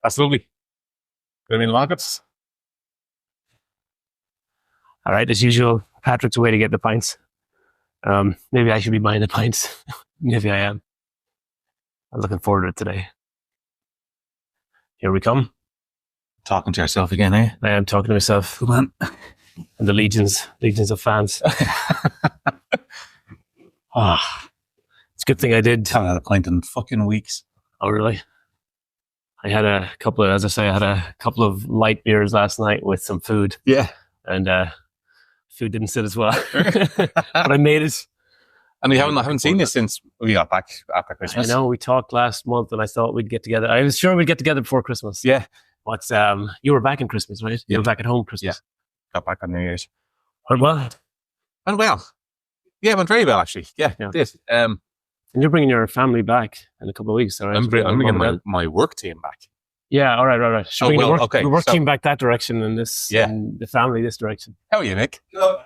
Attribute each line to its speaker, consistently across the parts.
Speaker 1: That's lovely. Going to be in the markets.
Speaker 2: All right, as usual, Patrick's away to get the pints. Maybe I should be buying the pints. Maybe I am. I'm looking forward to it today. Here we come.
Speaker 1: Talking to yourself again, eh?
Speaker 2: I am talking to myself.
Speaker 1: Come on.
Speaker 2: And the legions of fans. It's a good thing I did.
Speaker 1: Haven't had a pint in fucking weeks.
Speaker 2: Oh, really? I had a couple of light beers last night with some food.
Speaker 1: Yeah.
Speaker 2: And food didn't sit as well. But I made it.
Speaker 1: And we haven't seen you since we got back after Christmas.
Speaker 2: I know, we talked last month and I thought we'd get together. I was sure we'd get together before Christmas.
Speaker 1: Yeah.
Speaker 2: But you were back in Christmas, right? You were back at home Christmas.
Speaker 1: Yeah. Got back on New Year's.
Speaker 2: Went well?
Speaker 1: Went well. Yeah, went very well, actually. Yeah. Did.
Speaker 2: And you're bringing your family back in a couple of weeks, all right?
Speaker 1: I'm bringing my work team back.
Speaker 2: Yeah, all right. So the work team back that direction and this, and the family this direction.
Speaker 1: How are you, Nick?
Speaker 3: Good.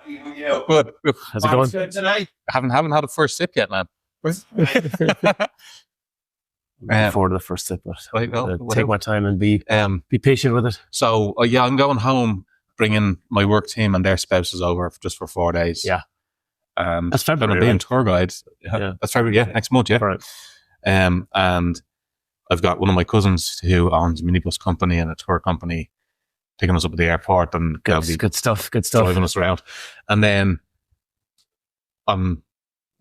Speaker 1: Good.
Speaker 2: How's it going?
Speaker 3: Good tonight.
Speaker 1: Haven't had a first sip yet, man.
Speaker 2: Looking forward to the first sip, but take my time and be patient with it.
Speaker 1: So, I'm going home, bringing my work team and their spouses over just for 4 days.
Speaker 2: Yeah. That's February,
Speaker 1: I'm being tour guide. Yeah. That's February, next month, yeah.
Speaker 2: Right.
Speaker 1: And I've got one of my cousins who owns a minibus company and a tour company picking us up at the airport and
Speaker 2: good stuff.
Speaker 1: Driving us around. And then on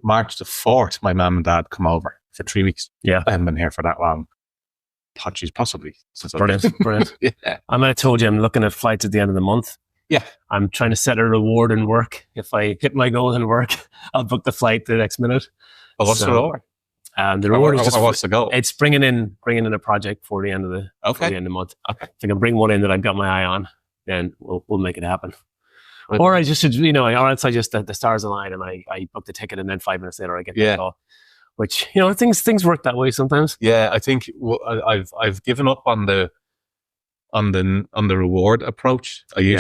Speaker 1: March the 4th, my mum and dad come over for 3 weeks.
Speaker 2: Yeah.
Speaker 1: I haven't been here for that long. Thought she's possibly.
Speaker 2: Brilliant.
Speaker 1: Yeah.
Speaker 2: I might have told you I'm looking at flights at the end of the month.
Speaker 1: Yeah.
Speaker 2: I'm trying to set a reward in work. If I hit my goal in work, I'll book the flight the next minute.
Speaker 1: Well, what's the reward?
Speaker 2: The reward is just
Speaker 1: what's the goal?
Speaker 2: It's bringing in a project for the end of the month.
Speaker 1: Okay.
Speaker 2: If I can bring one in that I've got my eye on, then we'll make it happen. Or I just, or else I just the stars align and I book the ticket and then 5 minutes later I get the call. Which things work that way sometimes.
Speaker 1: Yeah, I think I've given up on the reward approach. I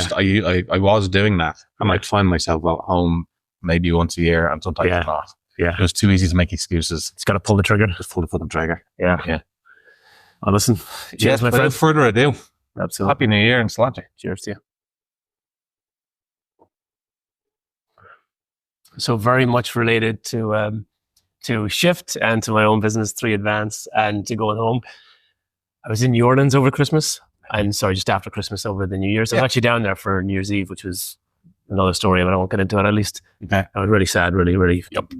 Speaker 1: was doing that, and I'd find myself at home maybe once a year, and sometimes not.
Speaker 2: Yeah,
Speaker 1: it was too easy to make excuses.
Speaker 2: It's got to pull the trigger.
Speaker 1: Just pull the fucking trigger.
Speaker 2: Yeah. Oh, listen. Cheers, my friend.
Speaker 1: Without further ado,
Speaker 2: absolutely.
Speaker 1: Happy New Year and Sláinte.
Speaker 2: Cheers to you. So very much related to Shift and to my own business, 3 Advance, and to going home. I was in New Orleans over Christmas. Just after Christmas over the New Year's. I was actually down there for New Year's Eve, which was another story, but I won't get into it at least.
Speaker 1: Okay.
Speaker 2: I was really sad, really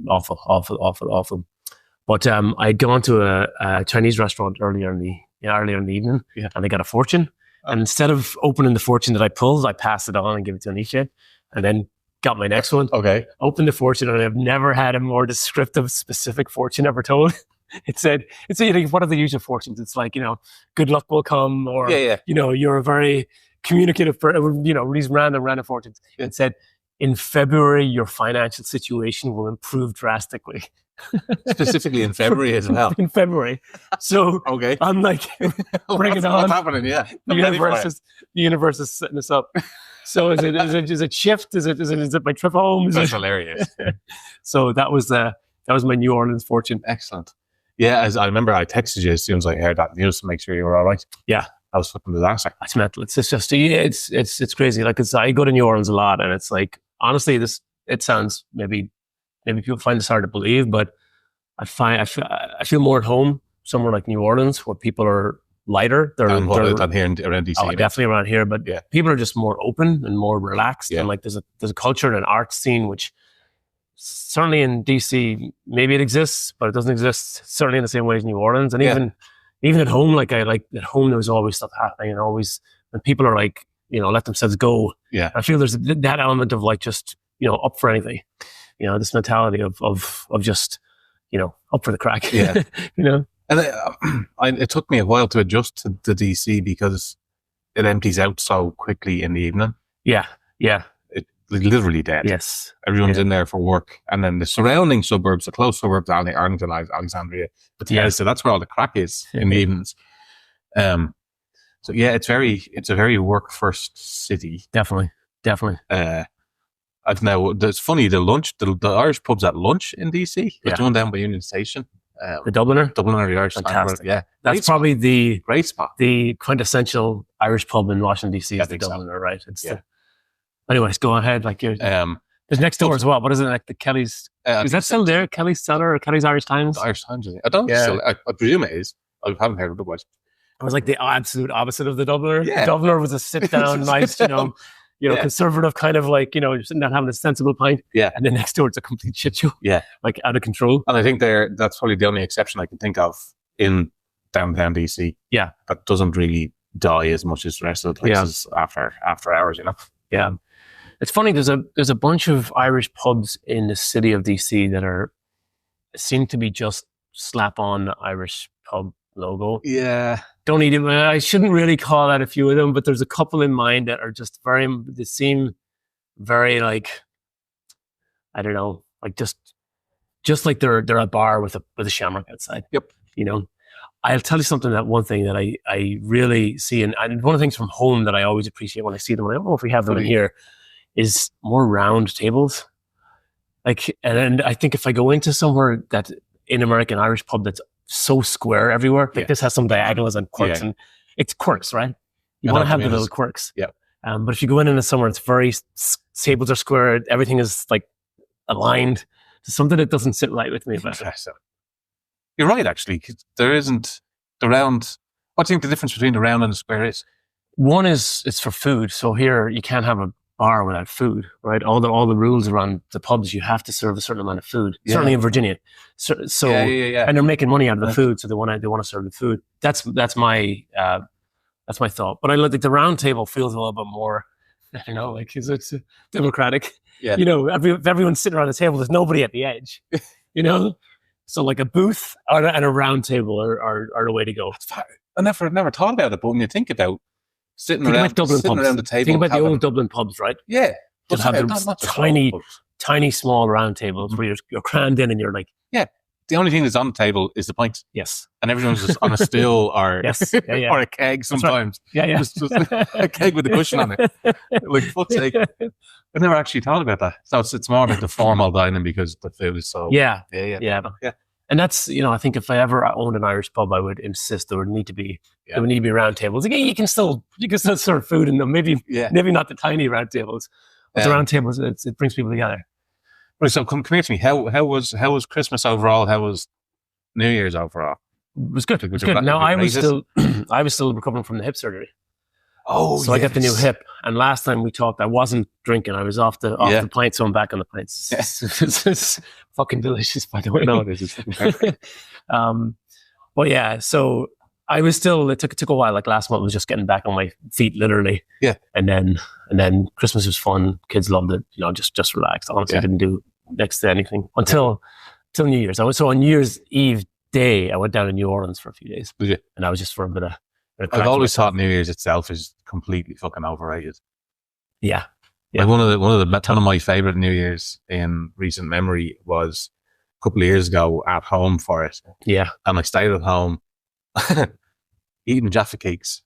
Speaker 2: awful. But I'd gone to a Chinese restaurant earlier in the evening, and I got a fortune. And instead of opening the fortune that I pulled, I passed it on and gave it to Anisha, and then got my next one.
Speaker 1: Okay.
Speaker 2: Opened the fortune, and I've never had a more descriptive, specific fortune ever told. It said, what are the usual fortunes? It's like, good luck will come, or, you're a very communicative, these random fortunes. Yeah. It said, in February, your financial situation will improve drastically.
Speaker 1: Specifically in February as well.
Speaker 2: In February. So
Speaker 1: okay.
Speaker 2: I'm like, bring it on.
Speaker 1: What's happening? Yeah.
Speaker 2: The universe is setting us up. So is it Shift? Is it my trip home?
Speaker 1: That's hilarious.
Speaker 2: So that was my New Orleans fortune.
Speaker 1: Excellent. Yeah, as I remember, I texted you as soon as I heard that news to make sure you were all right.
Speaker 2: Yeah,
Speaker 1: that was fucking disaster.
Speaker 2: That's mental. It's just it's crazy. Like I go to New Orleans a lot, and it's like honestly, it sounds maybe people find this hard to believe, but I feel more at home somewhere like New Orleans where people are lighter. They're
Speaker 1: here around DC.
Speaker 2: Oh, definitely around here, but people are just more open and more relaxed, and like there's a culture and an art scene which. Certainly in DC, maybe it exists, but it doesn't exist certainly in the same way as New Orleans. And even at home, at home, there was always stuff happening, and always when people are like, let themselves go.
Speaker 1: Yeah,
Speaker 2: I feel there's that element of like just up for anything. This mentality of just up for the crack.
Speaker 1: Yeah,
Speaker 2: And
Speaker 1: it took me a while to adjust to DC because it empties out so quickly in the evening.
Speaker 2: Yeah.
Speaker 1: Literally dead.
Speaker 2: Yes.
Speaker 1: Everyone's in there for work. And then the surrounding suburbs, the close suburbs, Arlington, Alexandria. But so that's where all the crack is in the evenings. So it's a very work first city.
Speaker 2: Definitely.
Speaker 1: It's funny, the Irish pubs at lunch in DC, there's one down by Union Station.
Speaker 2: The Dubliner?
Speaker 1: Dubliner, the Irish.
Speaker 2: Fantastic.
Speaker 1: Yeah.
Speaker 2: That's probably the
Speaker 1: great spot.
Speaker 2: The quintessential Irish pub in Washington, D.C. is the Dubliner, right? It's anyways, go ahead. Like you're, there's next door as well. What is it, like the Kelly's? Is that still there? Kelly's Cellar or Kelly's Irish Times?
Speaker 1: The Irish Times. I don't know. I presume it is. I haven't heard of it.
Speaker 2: It was like the absolute opposite of the Dubliner. Yeah. The Dubliner was a sit-down, nice, conservative kind of like, you're sitting down having a sensible pint.
Speaker 1: Yeah.
Speaker 2: And then next door, it's a complete shit show.
Speaker 1: Yeah.
Speaker 2: Like out of control.
Speaker 1: And I think that's probably the only exception I can think of in downtown DC.
Speaker 2: Yeah.
Speaker 1: That doesn't really die as much as the rest of the places after hours,
Speaker 2: Yeah. It's funny, there's a bunch of Irish pubs in the city of DC that seem to be just slap on the Irish pub logo.
Speaker 1: Yeah.
Speaker 2: Don't need it. I shouldn't really call out a few of them, but there's a couple in mind that are just they seem very like, I don't know, like just like they're a bar with a shamrock outside.
Speaker 1: Yep.
Speaker 2: I'll tell you something, that one thing that I really see, and one of the things from home that I always appreciate when I see them, and I don't know if we have them in here, is more round tables. Like, and I think if I go into somewhere that in American Irish pub that's so square everywhere, like this has some diagonals and quirks, and it's quirks, right? You want to have the little quirks.
Speaker 1: Yeah.
Speaker 2: But if you go into somewhere, it's very, tables are square, everything is like aligned. It's something that doesn't sit right with me about it.
Speaker 1: You're right, actually. There isn't the round. What do you think the difference between the round and the square is?
Speaker 2: One is it's for food. So here you can't have a bar without food, right? All the rules around the pubs, you have to serve a certain amount of food. Yeah. Certainly in Virginia. So and they're making money out of the food, so they want to serve the food. That's my thought. But I like the round table feels a little bit more, I don't know, like it's democratic. Yeah. If everyone's sitting around the table, there's nobody at the edge. So like a booth and a round table are the way to go.
Speaker 1: I never thought about it, but when you think about sitting around the table.
Speaker 2: Think about the old Dublin pubs, right?
Speaker 1: Yeah.
Speaker 2: You'll have them tiny, small round tables where you're crammed in and you're like...
Speaker 1: Yeah. The only thing that's on the table is the pints.
Speaker 2: Yes.
Speaker 1: And everyone's just on a stool or, or a keg sometimes.
Speaker 2: Right. Yeah.
Speaker 1: Just a keg with a cushion on it. Like, fuck's sake. I never actually thought about that. So it's more like the formal dining because the food is so...
Speaker 2: Yeah. And that's, I think if I ever owned an Irish pub, I would insist there would need to be round tables. Again, you can still serve food in them. Maybe not the tiny round tables, but the round tables, it brings people together.
Speaker 1: Right. So come here to me. How was Christmas overall? How was New Year's overall?
Speaker 2: It was good. It was good. Now I was still recovering from the hip surgery. So I got the new hip. And last time we talked, I wasn't drinking. I was off the pints, so I'm back on the pints. It's fucking delicious, by the way.
Speaker 1: No, it is. It's fucking perfect.
Speaker 2: But yeah, so I was still, it took a while. Like last month was just getting back on my feet, literally.
Speaker 1: Yeah.
Speaker 2: And then Christmas was fun. Kids loved it. Just relaxed. Honestly, I didn't do next to anything until New Year's. So on New Year's Eve day, I went down to New Orleans for a few days.
Speaker 1: Did you?
Speaker 2: And I was just for a bit of...
Speaker 1: I've always thought New Year's itself is completely fucking overrated.
Speaker 2: Yeah.
Speaker 1: Like one of my favorite New Year's in recent memory was a couple of years ago at home for it.
Speaker 2: Yeah.
Speaker 1: And I stayed at home eating Jaffa cakes,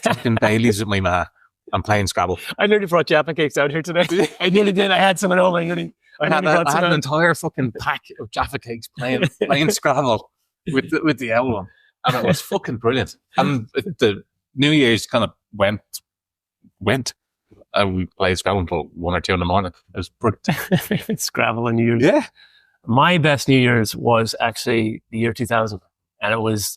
Speaker 1: drinking Baileys with my ma and playing Scrabble.
Speaker 2: I nearly brought Jaffa cakes out here today. I nearly did. I had some at home. I had an
Speaker 1: entire fucking pack of Jaffa cakes playing Scrabble with the owl on. And it was fucking brilliant. And the New Year's kind of went. And we played Scrabble until 1 or 2 in the morning. It was brilliant.
Speaker 2: Scrabble and New Year's.
Speaker 1: Yeah.
Speaker 2: My best New Year's was actually the year 2000. And it was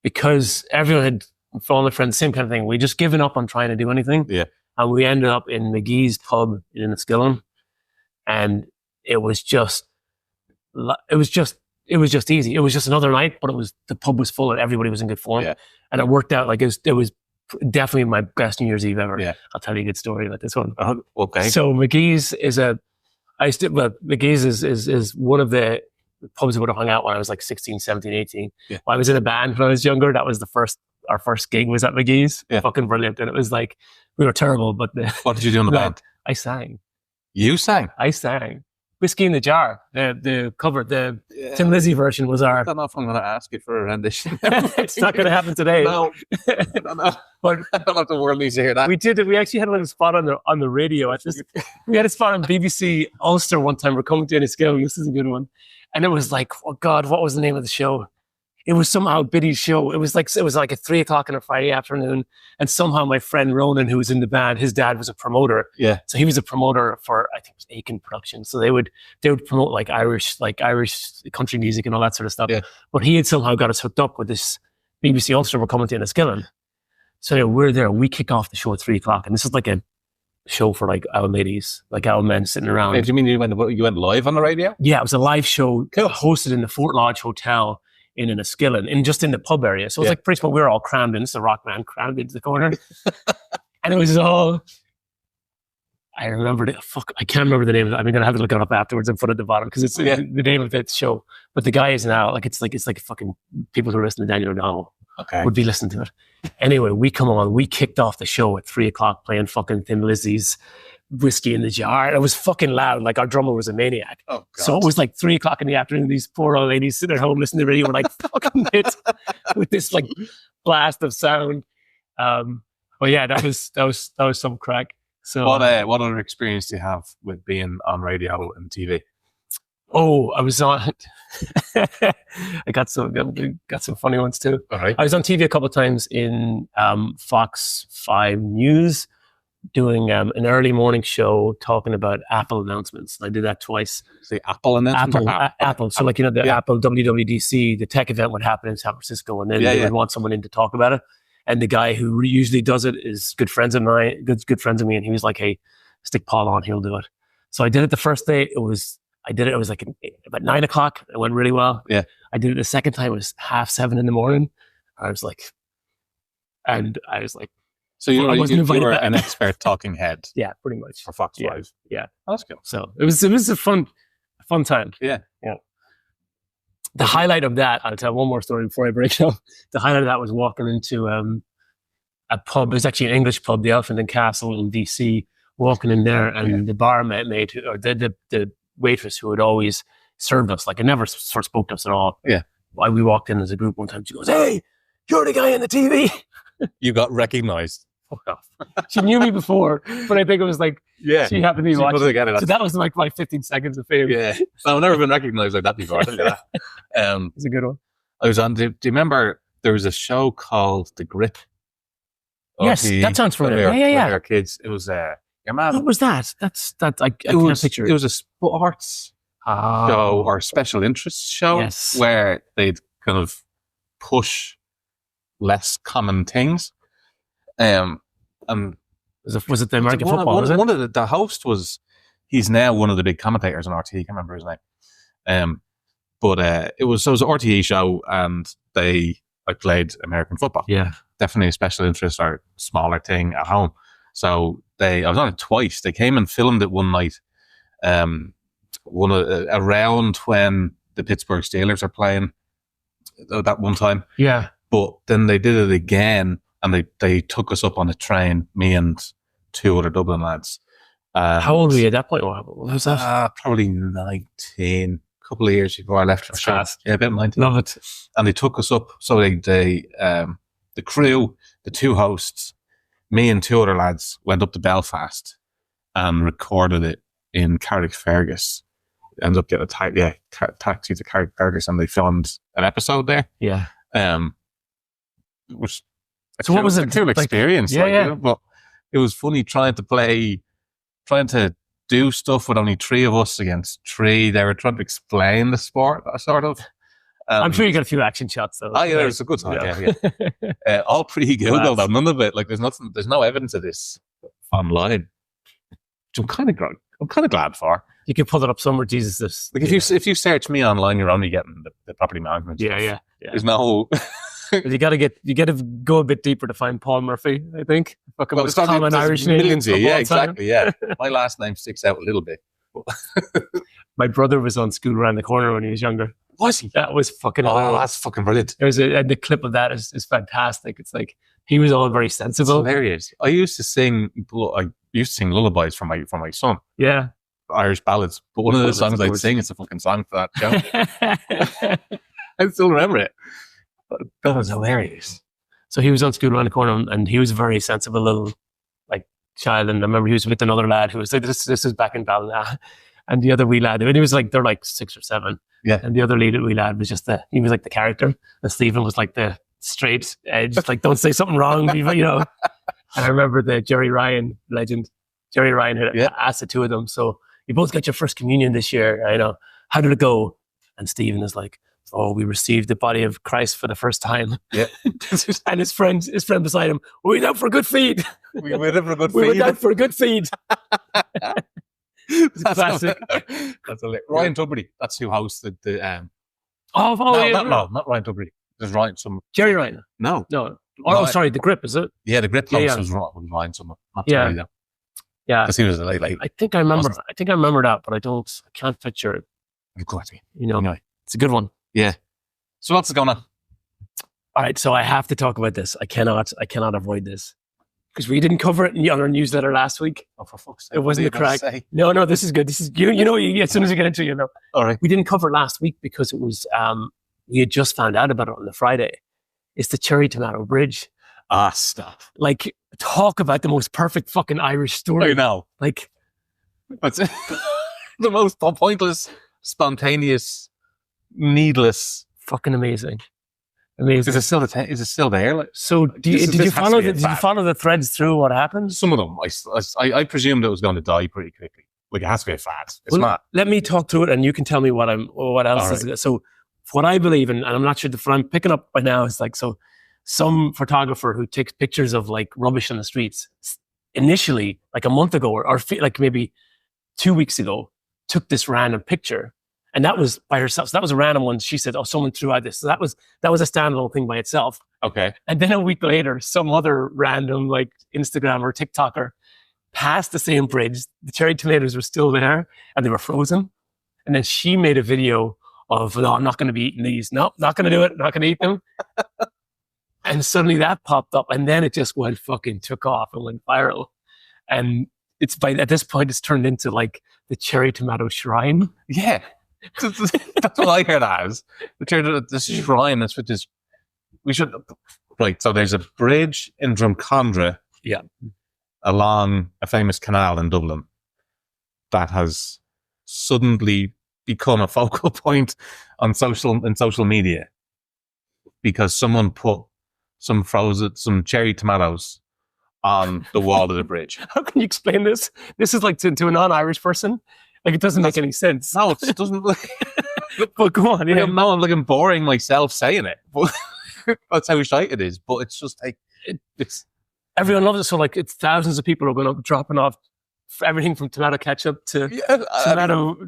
Speaker 2: because everyone had, for all my friends, same kind of thing. We just given up on trying to do anything.
Speaker 1: Yeah.
Speaker 2: And we ended up in McGee's pub in Enniskillen. And it was just easy. It was just another night, but the pub was full and everybody was in good form.
Speaker 1: Yeah.
Speaker 2: And it worked out. Like it was definitely my best New Year's Eve ever.
Speaker 1: Yeah.
Speaker 2: I'll tell you a good story about this one.
Speaker 1: Okay.
Speaker 2: So McGee's McGee's is one of the pubs I would have hung out when I was like 16, 17, 18.
Speaker 1: Yeah.
Speaker 2: When I was in a band when I was younger, that was our first gig was at McGee's.
Speaker 1: Yeah.
Speaker 2: Fucking brilliant. And it was like, we were terrible, but
Speaker 1: what did you do in the band?
Speaker 2: I sang.
Speaker 1: You sang?
Speaker 2: I sang. Whiskey in the Jar, the cover, the Tim Lizzy version was our...
Speaker 1: I don't know if I'm going to ask you for a rendition.
Speaker 2: It's not going to happen today.
Speaker 1: No. But I don't know if the world needs to hear that.
Speaker 2: We did it. We actually had a little spot on the radio. We had a spot on BBC Ulster one time. We're coming to Enniskillen. This is a good one. And it was like, oh God, what was the name of the show? It was somehow biddies show. It was like at 3 o'clock on a Friday afternoon. And somehow my friend Ronan, who was in the band, his dad was a promoter.
Speaker 1: Yeah.
Speaker 2: So he was a promoter for, I think it was Aiken Productions. So they would promote like Irish country music and all that sort of stuff.
Speaker 1: Yeah.
Speaker 2: But he had somehow got us hooked up with this BBC Ulster were coming to Enniskillen. So anyway, we're there. We kick off the show at 3 o'clock. And this is like a show for like old ladies, like old men sitting around.
Speaker 1: Do you mean you went live on the radio?
Speaker 2: Yeah, it was a live show hosted in the Fort Lodge Hotel in Enniskillen, in the pub area. So it was like pretty much we were all crammed in. It's the rock man crammed into the corner. And it was all, I remember I can't remember the name of it. I'm going to have to look it up afterwards and put it at the bottom because it's the name of that show. But the guy is now, like, it's like fucking people who are listening to Daniel O'Donnell would be listening to it. Anyway, we come on, we kicked off the show at 3 o'clock playing fucking Thin Lizzy's Whiskey in the Jar. It was fucking loud. Like, our drummer was a maniac. Oh, God. So it was like 3 o'clock in the afternoon. These poor old ladies sitting at home listening to the radio were like fucking hit with this like blast of sound. Well, yeah, that was some crack. So
Speaker 1: what other experience do you have with being on radio and TV?
Speaker 2: Oh, I was on. I got some funny ones too.
Speaker 1: All right.
Speaker 2: I was on TV a couple of times in Fox 5 News, doing an early morning show talking about Apple announcements. I did that twice.
Speaker 1: The Apple announcement?
Speaker 2: Apple. So like, the Apple WWDC, the tech event would happen in San Francisco, and then they would want someone in to talk about it. And the guy who usually does it is good friends of me, and he was like, hey, stick Paul on, he'll do it. So I did it the first day. It was like about 9 o'clock. It went really well. Yeah. I did it the second time. It was 6:30 in the morning. I was like,
Speaker 1: so you were an expert talking head.
Speaker 2: Yeah, pretty much.
Speaker 1: For Fox 5.
Speaker 2: Yeah.
Speaker 1: Oh, that's cool.
Speaker 2: So it was a fun time.
Speaker 1: Yeah.
Speaker 2: Yeah. The highlight of that, I'll tell one more story before I break down. The highlight of that was walking into a pub. It was actually an English pub, the Elephant and Castle in DC. Walking in there, and the barmaid, or the waitress who had always served us, like, it never sort of spoke to us at all.
Speaker 1: Yeah.
Speaker 2: We walked in as a group one time. She goes, "Hey, you're the guy on the TV."
Speaker 1: You got recognized.
Speaker 2: Fuck off. She knew me before, but I think it was like, she happened to be watching. So that was like my 15 seconds of fame.
Speaker 1: Yeah. I've never been recognized like that before.
Speaker 2: It's a good one.
Speaker 1: I was on, do you remember there was a show called The Grip?
Speaker 2: Yes, that sounds familiar. Yeah.
Speaker 1: Our kids. It was, your man.
Speaker 2: What was that? I can't picture it.
Speaker 1: It was a sports show or special interest show where they'd kind of push less common things.
Speaker 2: Was it the American football?
Speaker 1: One of the host was, he's now one of the big commentators on RTE. I can't remember his name. But it was an RTE show, and they played American football.
Speaker 2: Yeah,
Speaker 1: definitely a special interest or smaller thing at home. So I was on it twice. They came and filmed it one night, around when the Pittsburgh Steelers are playing that one time.
Speaker 2: Yeah.
Speaker 1: But then they did it again, and they took us up on a train, me and 2 other Dublin lads.
Speaker 2: How old were you at that point? What was that?
Speaker 1: Probably 19, a couple of years before I left.
Speaker 2: That's fast.
Speaker 1: Yeah, about 19.
Speaker 2: Love it.
Speaker 1: And they took us up. So the crew, the 2 hosts, me and 2 other lads went up to Belfast and recorded it in Carrickfergus. Ended up getting a taxi to Carrickfergus, and they filmed an episode there.
Speaker 2: Yeah.
Speaker 1: Which,
Speaker 2: so what was it?
Speaker 1: A cool experience.
Speaker 2: Yeah,
Speaker 1: You know, but it was funny trying to do stuff with only 3 of us against 3. They were trying to explain the sport, sort of.
Speaker 2: I'm sure you got a few action shots though.
Speaker 1: Oh yeah, it's a good time. Yeah. All pre-Google though. None of it. Like, there's no evidence of this online. Which I'm kind of glad for.
Speaker 2: You can pull it up somewhere. Jesus,
Speaker 1: if you search me online, you're only getting the property management.
Speaker 2: Yeah.
Speaker 1: There's no.
Speaker 2: You got to go a bit deeper to find Paul Murphy. I think.
Speaker 1: Well, it's common Irish name. Yeah, exactly. Yeah, my last name sticks out a little bit.
Speaker 2: My brother was on School Around the Corner when he was younger.
Speaker 1: Was he?
Speaker 2: That was fucking.
Speaker 1: Oh, that's fucking brilliant.
Speaker 2: And the clip of that is fantastic. It's like he was all very sensible.
Speaker 1: It's hilarious. I used to sing lullabies for my son.
Speaker 2: Yeah,
Speaker 1: Irish ballads. But one of the songs I'd sing is a fucking song for that show. I still remember it. That was hilarious.
Speaker 2: So he was on School Around the Corner, and he was a very sensible little child. And I remember he was with another lad who was like, this is back in Ballina, and the other wee lad, and he was like, they're like 6 or 7.
Speaker 1: Yeah.
Speaker 2: And the other lead we lad was just he was like the character, and Stephen was like the straight edge, like don't say something wrong, you know. And I remember the Jerry Ryan legend. Jerry Ryan had asked the two of them, so you both got your first communion this year. I know. How did it go? And Stephen is like, oh, we received the body of Christ for the first time.
Speaker 1: Yeah.
Speaker 2: And his friend beside him, we went out for a good feed.
Speaker 1: We went out for a good feed.
Speaker 2: We went out for a good feed.
Speaker 1: That's
Speaker 2: classic.
Speaker 1: That's Ryan Tubridy. That's who hosted the.
Speaker 2: Not
Speaker 1: Ryan Tubridy. There's Ryan.
Speaker 2: Jerry Ryan.
Speaker 1: No.
Speaker 2: Sorry, the Grip, is it?
Speaker 1: Yeah, the Grip host was Ryan someone. Not Tubridy, though.
Speaker 2: Yeah,
Speaker 1: because he was a late.
Speaker 2: I think I remember that, but I can't picture it.
Speaker 1: Of course,
Speaker 2: anyway, it's a good one.
Speaker 1: Yeah. So what's going on?
Speaker 2: All right, so I have to talk about this. I cannot avoid this because we didn't cover it in the other newsletter last week.
Speaker 1: Oh, for fuck's sake!
Speaker 2: It wasn't the Craic. No, this is good. This is as soon as you get into it,
Speaker 1: All right.
Speaker 2: We didn't cover it last week because it was we had just found out about it on the Friday. It's the Cherry Tomato Bridge.
Speaker 1: Ah, stop.
Speaker 2: Like, talk about the most perfect fucking Irish story.
Speaker 1: I know.
Speaker 2: Like,
Speaker 1: that's the most pointless, spontaneous, needless.
Speaker 2: Fucking amazing. Is
Speaker 1: it still there? Like,
Speaker 2: so did you follow the threads through what happened?
Speaker 1: Some of them. I presumed it was going to die pretty quickly. Like, it has to be a fad. It's not.
Speaker 2: Let me talk through it and you can tell me what else is. Right. So what I believe, and I'm not sure what I'm picking up by now is like, so some photographer who takes pictures of like rubbish on the streets initially, like a month ago or like maybe 2 weeks ago, took this random picture, and that was by herself. So that was a random one. She said, "Oh, someone threw out this." So that was a standalone thing by itself.
Speaker 1: Okay.
Speaker 2: And then a week later, some other random like Instagram or TikToker passed the same bridge. The cherry tomatoes were still there and they were frozen. And then she made a video of, "No, I'm not going to be eating these. No, not going to do it. Not going to eat them." And suddenly that popped up, and then it just took off and went viral. And at this point, it's turned into like the cherry tomato shrine.
Speaker 1: Yeah, that's what I heard as the shrine. That's what this. We should right. So there's a bridge in Drumcondra, along a famous canal in Dublin, that has suddenly become a focal point on social media because someone put some cherry tomatoes on the wall of the bridge.
Speaker 2: How can you explain this? This is like to a non-Irish person. Like, it doesn't make any sense.
Speaker 1: No, it doesn't.
Speaker 2: But go on. Yeah.
Speaker 1: Now I'm looking boring myself saying it. But that's how shite it is. But it's just like it's
Speaker 2: everyone loves it. So like, it's thousands of people are going up dropping off everything from tomato ketchup to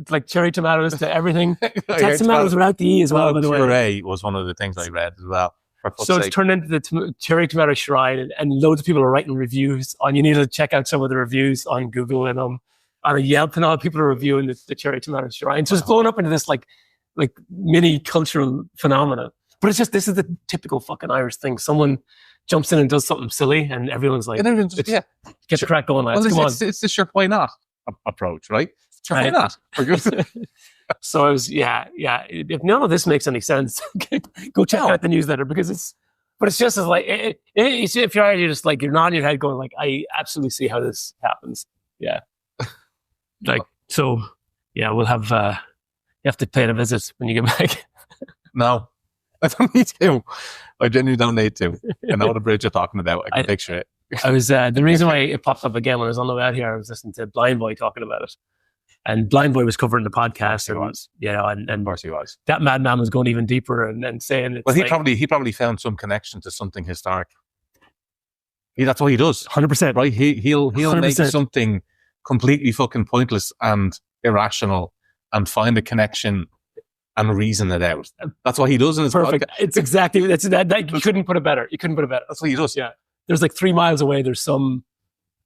Speaker 2: like cherry tomatoes to everything. Tomatoes without the E as well. By the way,
Speaker 1: Craic was one of the things I read as well.
Speaker 2: So it's turned into the cherry tomato shrine, and loads of people are writing reviews on. You need to check out some of the reviews on Google and on a Yelp, and all people are reviewing the cherry tomato shrine. So it's blown up into this like mini cultural phenomena. But it's just, this is the typical fucking Irish thing. Someone jumps in and does something silly, and everyone's like, get the crack going, lads. Come on.
Speaker 1: It's the sure why not approach, right? Sure, why not?
Speaker 2: So I was, if none of this makes any sense, go check out the newsletter, because it's just as like, if you're just like, you're nodding your head going like, I absolutely see how this happens. Yeah. Like, so, yeah, we'll have, you have to pay the visit when you get back.
Speaker 1: No, I don't need to. I genuinely don't need to. I know the bridge you're talking about. I can picture it.
Speaker 2: I was, the reason why it popped up again when I was on the way out here, I was listening to Blindboy talking about it. And Blindboy was covering the podcast.
Speaker 1: He was.
Speaker 2: And
Speaker 1: of course he was.
Speaker 2: That madman was going even deeper and saying it's,
Speaker 1: well, he probably found some connection to something historic. That's what he does.
Speaker 2: 100%.
Speaker 1: Right? He'll 100%. Make something completely fucking pointless and irrational and find a connection and reason it out. That's what he does in his
Speaker 2: Perfect.
Speaker 1: podcast.
Speaker 2: It's exactly that. You couldn't put it better.
Speaker 1: That's what he does.
Speaker 2: Yeah. There's like 3 miles away. There's some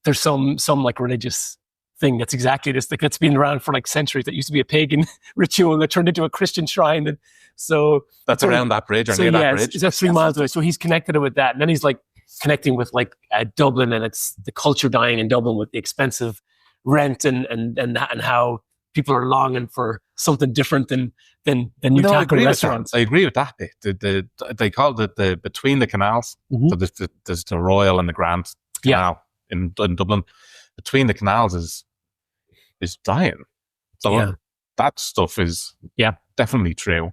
Speaker 2: like religious thing that's exactly this. Like, that's been around for like centuries. That used to be a pagan ritual that turned into a Christian shrine. And so
Speaker 1: that's around that bridge or near that bridge.
Speaker 2: It's 3 miles away. So he's connected it with that, and then he's like connecting with like Dublin, and it's the culture dying in Dublin with the expensive rent and how people are longing for something different than new taco restaurants.
Speaker 1: I agree with that bit. They called it the between the canals. Mm-hmm. So there's the Royal and the Grand Canal in Dublin. Between the canals is dying. So that stuff is definitely true.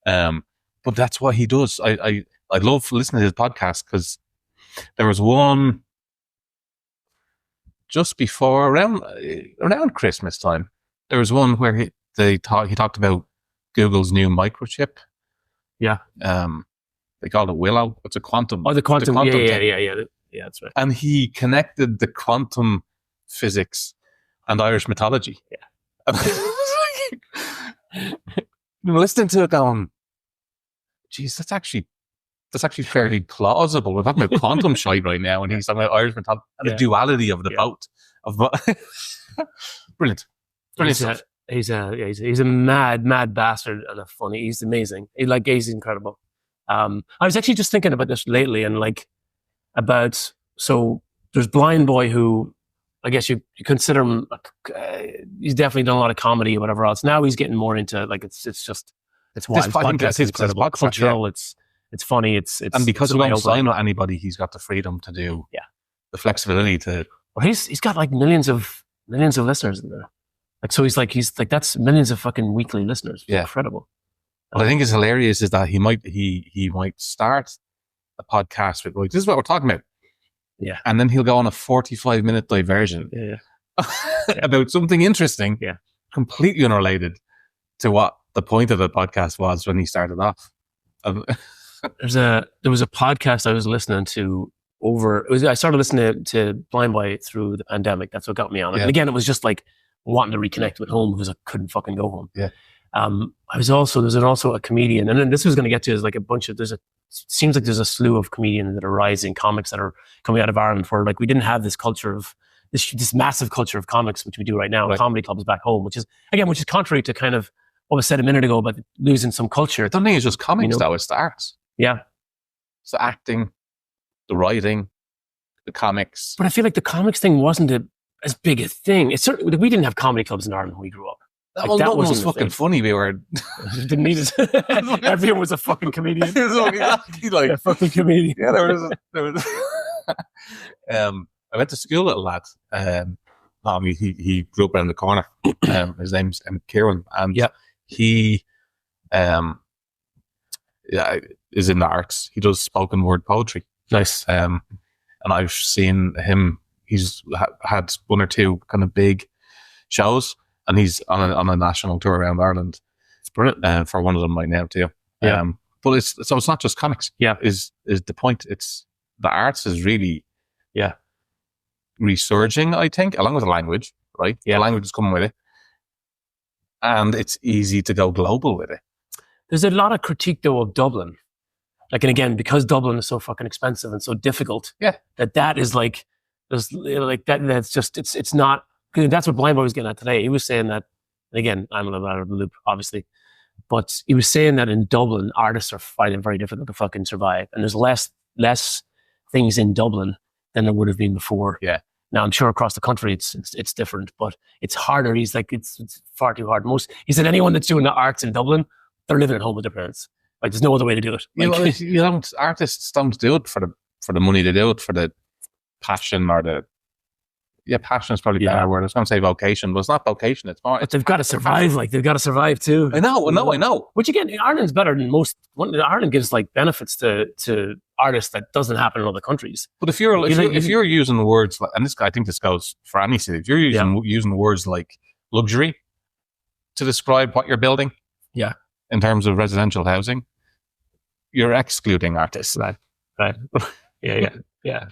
Speaker 1: But that's what he does. I love listening to his podcast because there was one just before around Christmas time. There was one where he talked about Google's new microchip.
Speaker 2: Yeah.
Speaker 1: They called it Willow. It's a quantum.
Speaker 2: Oh, the quantum. Yeah, that's right.
Speaker 1: And he connected the quantum physics and Irish mythology.
Speaker 2: Yeah.
Speaker 1: Listening to it going, geez, that's actually fairly plausible. We're talking about quantum shite right now, and he's talking about Irish mythology and the duality of the both. Brilliant stuff.
Speaker 2: He's a mad bastard and a funny. He's amazing. He's incredible. I was actually just thinking about this lately, and so there's Blindboy, who I guess you consider him. He's definitely done a lot of comedy or whatever else. Now he's getting more into it's wild. Podcast is incredible. Cultural. It's funny.
Speaker 1: And because he won't sign with anybody, he's got the freedom to do the flexibility to.
Speaker 2: Well, he's got like millions of listeners in there. He's like that's millions of fucking weekly listeners. It's incredible.
Speaker 1: What I think is hilarious is that he might start a podcast with this is what we're talking about.
Speaker 2: Yeah.
Speaker 1: And then he'll go on a 45-minute diversion about something interesting, completely unrelated to what the point of the podcast was when he started off.
Speaker 2: There was a podcast I was listening to I started listening to Blindboy through the pandemic. That's what got me on it. And again, it was just like wanting to reconnect with home because I couldn't fucking go home.
Speaker 1: Yeah.
Speaker 2: there's also a comedian, and then this was going to get to is like a bunch of, seems like there's a slew of comedians that are rising, comics that are coming out of Ireland, where like we didn't have this culture of this massive culture of comics, which we do right now, right. Comedy clubs back home, which is contrary to kind of what was said a minute ago about losing some culture.
Speaker 1: I don't think it's just comics though, it's the arts.
Speaker 2: Yeah.
Speaker 1: It's the acting, the writing, the comics.
Speaker 2: But I feel like the comics thing wasn't as big a thing. It's certainly, we didn't have comedy clubs in Ireland when we grew up.
Speaker 1: Like, well, that was fucking funny. We were
Speaker 2: didn't need it. Everyone was a fucking comedian.
Speaker 1: It was exactly like
Speaker 2: a fucking comedian.
Speaker 1: Yeah, there was. I went to school with a lad. He grew up around the corner. His name's Kieran, and he is in the arts. He does spoken word poetry.
Speaker 2: Nice.
Speaker 1: And I've seen him. He's had one or two kind of big shows. And he's on a national tour around Ireland.
Speaker 2: It's brilliant.
Speaker 1: For one of them right now too.
Speaker 2: Yeah.
Speaker 1: But it's not just comics.
Speaker 2: Yeah.
Speaker 1: Is the point. It's the arts is really resurging, I think, along with the language, right?
Speaker 2: Yeah.
Speaker 1: The language is coming with it. And it's easy to go global with it.
Speaker 2: There's a lot of critique though of Dublin. Like, and again, because Dublin is so fucking expensive and so difficult.
Speaker 1: Yeah.
Speaker 2: That is like, there's like that, that's just, it's not. That's what Blindboy was getting at today. He was saying that, and again, I'm a little out of the loop, obviously, but he was saying that in Dublin, artists are finding it very difficult to fucking survive. And there's less things in Dublin than there would have been before.
Speaker 1: Yeah.
Speaker 2: Now, I'm sure across the country it's different, but it's harder. He's like, it's far too hard. He said anyone that's doing the arts in Dublin, they're living at home with their parents. Like, there's no other way to do it. Like,
Speaker 1: artists don't do it for the money. They do it for the passion or the. Yeah, passion is probably a better word. I was going to say vocation, but it's not vocation. It's more.
Speaker 2: But they've got to survive. Like, they've got to survive too.
Speaker 1: I know.
Speaker 2: Which again, Ireland's better than most. Ireland gives like benefits to artists that doesn't happen in other countries.
Speaker 1: But if you're using words like, and I think this goes for any city, if you're using words like luxury to describe what you're building, in terms of residential housing, you're excluding artists.
Speaker 2: Right. Yeah.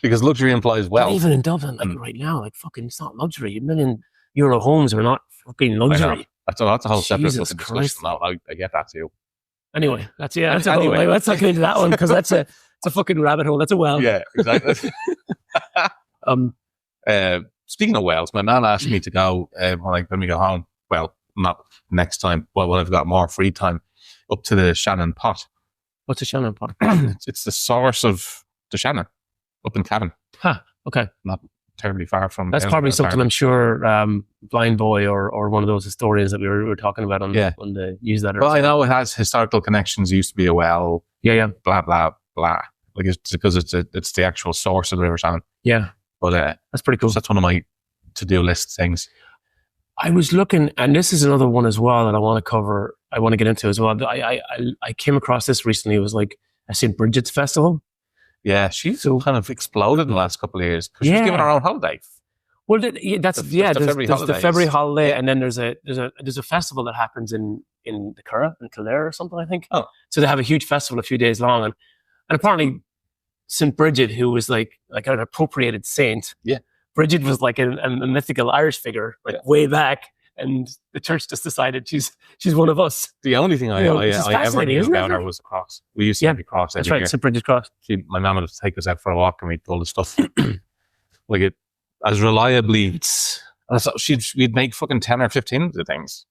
Speaker 1: Because luxury implies wealth.
Speaker 2: But even in Dublin, like right now, like fucking, it's not luxury. €1 million homes are not fucking luxury.
Speaker 1: That's a whole separate
Speaker 2: discussion.
Speaker 1: No, I get that too.
Speaker 2: Anyway, let's not get into that one because it's a fucking rabbit hole. That's a well.
Speaker 1: Yeah, exactly. Speaking of wells, my man asked me to go when we go home. Well, not next time, but when I've got more free time, up to the Shannon Pot.
Speaker 2: What's the Shannon Pot?
Speaker 1: It's the source of the Shannon. Up in Cavan.
Speaker 2: Okay.
Speaker 1: Not terribly far from.
Speaker 2: That's probably something I'm sure Blindboy or one of those historians that we were talking about on the newsletter.
Speaker 1: Well, I know it has historical connections. It used to be a well.
Speaker 2: Yeah.
Speaker 1: Blah blah blah. Like it's because it's the actual source of the River Shannon.
Speaker 2: Yeah.
Speaker 1: But
Speaker 2: that's pretty cool.
Speaker 1: So that's one of my to-do list things.
Speaker 2: I was looking, and this is another one as well that I want to cover. I want to get into as well. I came across this recently. It was like a St. Bridget's festival.
Speaker 1: Yeah, she's kind of exploded in the last couple of years because she's given her own holiday.
Speaker 2: Well, there's the February holiday, and then there's a festival that happens in the Curragh, in Kildare or something, I think.
Speaker 1: Oh,
Speaker 2: so they have a huge festival a few days long, and apparently St. Bridget, who was like an appropriated saint.
Speaker 1: Yeah,
Speaker 2: Bridget was like a mythical Irish figure, way back, and the church just decided she's one of us.
Speaker 1: The only thing I ever knew about her was the cross. We used to have the cross.
Speaker 2: That's right, St. Bridget's cross.
Speaker 1: My mum would take us out for a walk and we'd do all the stuff like it as reliably. We'd make fucking 10 or 15 of the things.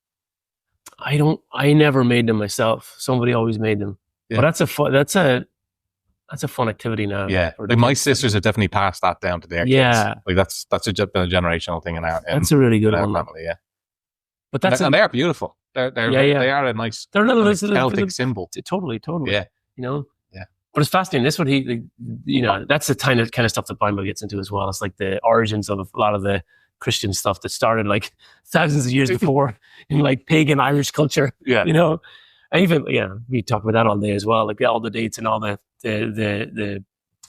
Speaker 2: I never made them myself. Somebody always made them. Yeah. But that's a fun activity now.
Speaker 1: Yeah, like my sisters have definitely passed that down to their kids. Like that's been a generational thing in our
Speaker 2: that's a really good one.
Speaker 1: Family, yeah.
Speaker 2: But
Speaker 1: and they're beautiful. They are a nice.
Speaker 2: They're a little
Speaker 1: Celtic symbol.
Speaker 2: Totally.
Speaker 1: Yeah,
Speaker 2: Yeah. But it's fascinating. This one, that's the kind of stuff that Blindboy gets into as well. It's like the origins of a lot of the Christian stuff that started like thousands of years before in like pagan Irish culture.
Speaker 1: Yeah,
Speaker 2: and even we talk about that all day as well. Like all the dates and all the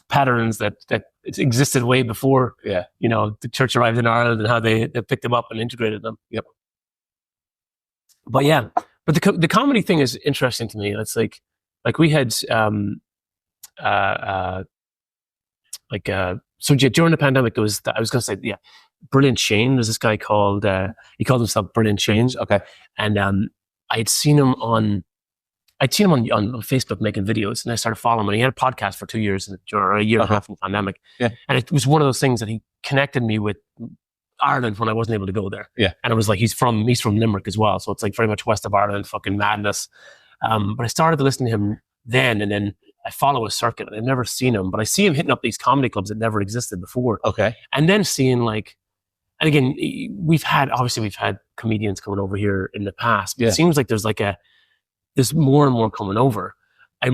Speaker 2: patterns that existed way before.
Speaker 1: Yeah,
Speaker 2: the church arrived in Ireland and how they picked them up and integrated them.
Speaker 1: Yep.
Speaker 2: But the comedy thing is interesting to me. It's like we had so during the pandemic there was I was going to say Brilliant Shane. There's this guy called he called himself Brilliant Shane.
Speaker 1: Okay,
Speaker 2: and I'd seen him on Facebook making videos, and I started following him. And he had a podcast for 2 years or a year and a half in the pandemic.
Speaker 1: Yeah,
Speaker 2: and it was one of those things that he connected me with Ireland when I wasn't able to go there.
Speaker 1: Yeah,
Speaker 2: and it was like he's from Limerick as well, so it's like very much west of Ireland, fucking madness. But I started to listen to him then, and then I follow his circuit, and I've never seen him, but I see him hitting up these comedy clubs that never existed before.
Speaker 1: Okay,
Speaker 2: and then seeing and again, we've had comedians coming over here in the past. But it seems like there's more and more coming over. I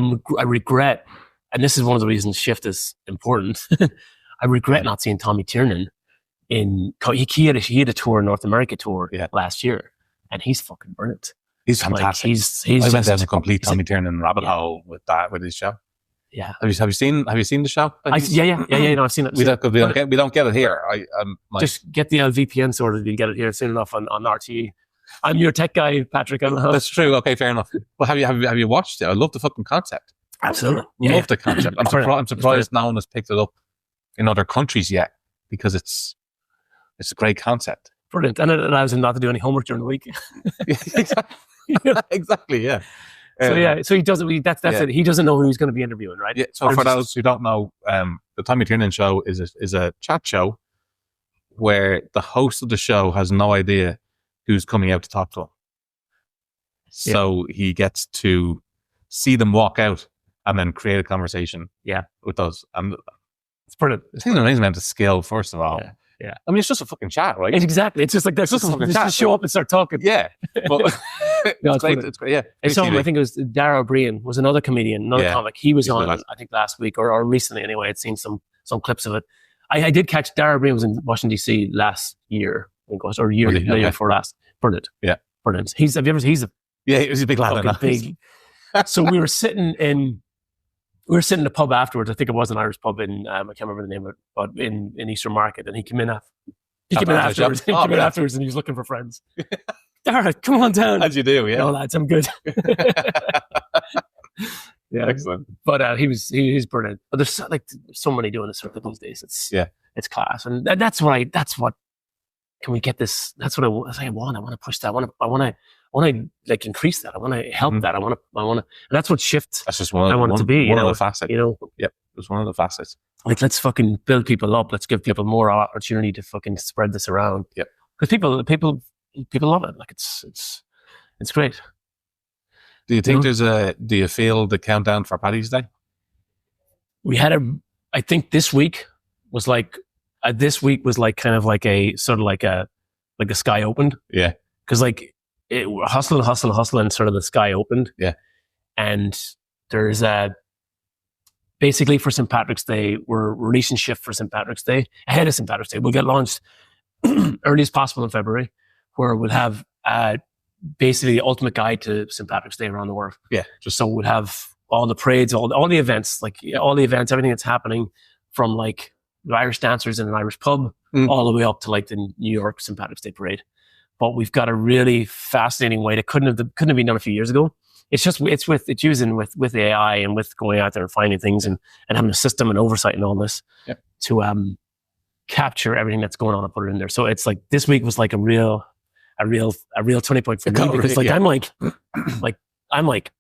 Speaker 2: regret, and this is one of the reasons shift is important. I regret not seeing Tommy Tiernan. He had a tour, North America tour last year, and he's fucking brilliant.
Speaker 1: He's fantastic. I went down a complete Tommy Tiernan rabbit hole with his show.
Speaker 2: Yeah.
Speaker 1: Have you seen the show?
Speaker 2: Yeah. No, I've seen it.
Speaker 1: We don't get it here.
Speaker 2: Just get the VPN sorted. You get it here soon enough on RTE. I'm your tech guy, Patrick.
Speaker 1: That's true. Okay, fair enough. Well, have you watched it? I love the fucking concept.
Speaker 2: Absolutely.
Speaker 1: Love the concept. I'm surprised no one has picked it up in other countries yet, because it's a great concept.
Speaker 2: Brilliant. And it allows him not to do any homework during the week.
Speaker 1: Exactly. Yeah.
Speaker 2: So he doesn't. That's it. He doesn't know who he's going to be interviewing, right?
Speaker 1: Yeah. So for those who don't know, the Tommy Tiernan show is a chat show where the host of the show has no idea who's coming out to talk to him. So he gets to see them walk out and then create a conversation. With those, and
Speaker 2: it's brilliant.
Speaker 1: It's an amazing amount of skill, first of all.
Speaker 2: Yeah.
Speaker 1: I mean, it's just a fucking chat, right?
Speaker 2: Exactly. It's just like there's just show up and start talking.
Speaker 1: Yeah. But it's great. It's great. Yeah.
Speaker 2: I saw him, I think it was Dara O'Brien was another comedian, another comic. He was on, I think last week or recently anyway. I'd seen some clips of it. I did catch Dara O'Brien was in Washington DC last year, I think it was, or year before last. Brilliant.
Speaker 1: Yeah.
Speaker 2: Brilliant. He's a big lad. Big. So we were sitting in the pub afterwards. I think it was an Irish pub in, I can't remember the name of it, but in Eastern Market. And he came in afterwards. And he was looking for friends. Dara, come on down.
Speaker 1: As you do, yeah.
Speaker 2: No, lads, I'm good. Yeah,
Speaker 1: excellent.
Speaker 2: But he's brilliant. But there's so many doing this circuit these days. It's class, and that's what. Can we get this? That's what I want. I want to push that. I want to like increase that. I want to help that. I want to. And that's what shift.
Speaker 1: That's just one of the facets. Yep, it's one of the facets.
Speaker 2: Like, let's fucking build people up. Let's give people more opportunity to fucking spread this around.
Speaker 1: Yep.
Speaker 2: Because people love it. Like it's great.
Speaker 1: Do you think do you feel the countdown for Paddy's Day?
Speaker 2: We had I think this week was like kind of like a sort of like the sky opened.
Speaker 1: Yeah.
Speaker 2: Cause like hustling, and sort of the sky opened.
Speaker 1: Yeah.
Speaker 2: And there's basically for St. Patrick's Day, we're releasing Shift for St. Patrick's Day, ahead of St. Patrick's Day. We'll get launched early as possible in February, where we'll have basically the ultimate guide to St. Patrick's Day around the world.
Speaker 1: Yeah.
Speaker 2: So we'll have all the parades, all the events, everything that's happening from like the Irish dancers in an Irish pub all the way up to like the New York St. Patrick's Day parade. But we've got a really fascinating way that couldn't have been done a few years ago. It's using with AI and with going out there and finding things and having a system and oversight and all this to capture everything that's going on and put it in there. So it's like this week was like a real 20 point for me because like I'm like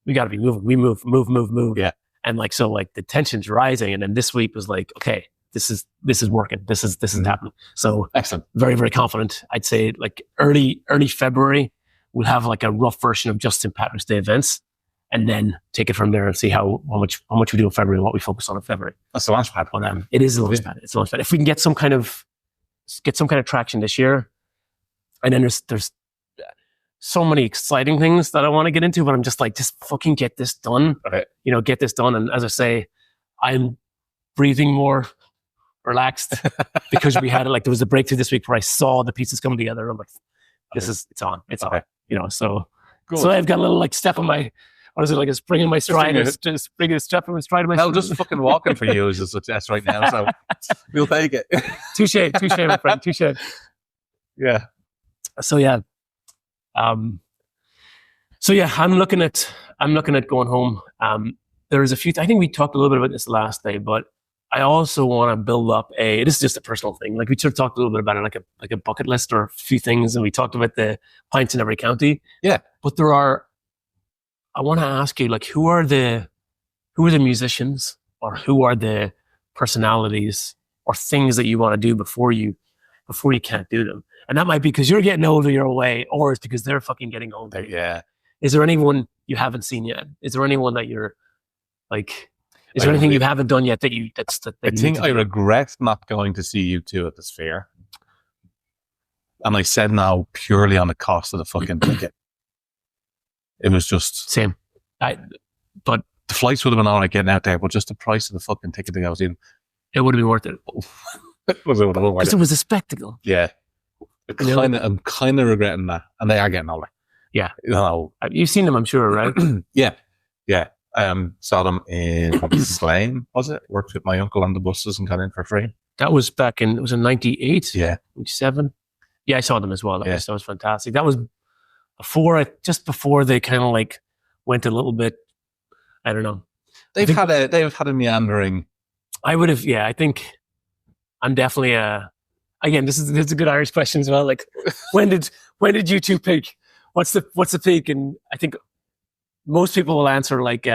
Speaker 2: we got to be moving. We move.
Speaker 1: Yeah.
Speaker 2: And like so like the tension's rising, and then this week was like, okay, this is working. This is happening. So
Speaker 1: excellent. Very,
Speaker 2: very confident. I'd say like early February, we'll have like a rough version of just St. Patrick's Day events, and then take it from there and see how much we do in February and what we focus on in February.
Speaker 1: That's the launch pad.
Speaker 2: But it is a launch pad. It's a launch pad. If we can get some kind of traction this year, and then there's so many exciting things that I want to get into, but I'm just like, just fucking get this done.
Speaker 1: Right.
Speaker 2: Get this done. And as I say, I'm breathing more relaxed because we had there was a breakthrough this week where I saw the pieces coming together. I'm like, it's on. So good. So I've got a little like step on my, what is it, like a spring in my stride, just bringing a step in my stride.
Speaker 1: Hell, just fucking walking for you is a success right now. So we'll take it.
Speaker 2: Touche, my friend, touche.
Speaker 1: Yeah.
Speaker 2: So yeah. I'm looking at going home. There's a few, I think we talked a little bit about this last day, but I also want to build up this is just a personal thing. Like we sort of talked a little bit about it, like a bucket list or a few things. And we talked about the pints in every county.
Speaker 1: Yeah.
Speaker 2: But I want to ask you, like, who are the musicians or who are the personalities or things that you want to do before you can't do them? And that might be because you're getting older, you're away, or it's because they're fucking getting older.
Speaker 1: Yeah.
Speaker 2: Is there anyone you haven't seen yet? Is there anyone that you're like, is there anything you haven't done yet that
Speaker 1: I think I regret not going to see U2 at the Sphere. And I said no purely on the cost of the fucking ticket. It was just
Speaker 2: same. But
Speaker 1: the flights would have been all right getting out there, but just the price of the fucking ticket that I was in,
Speaker 2: it would have been worth it.
Speaker 1: Because
Speaker 2: it was a spectacle.
Speaker 1: Yeah. I'm kind of regretting that. And they are getting older.
Speaker 2: Yeah. You've seen them, I'm sure, right?
Speaker 1: Yeah. Saw them in Slane, was it? Worked with my uncle on the buses and got in for free.
Speaker 2: That was it was in 98?
Speaker 1: Yeah.
Speaker 2: 97? Yeah, I saw them as well. That was fantastic. That was just before they kind of like went a little bit, I don't know.
Speaker 1: They've had a meandering.
Speaker 2: I think I'm definitely again, this is a good Irish question as well. Like, when did U2 peak? What's the peak? And I think most people will answer like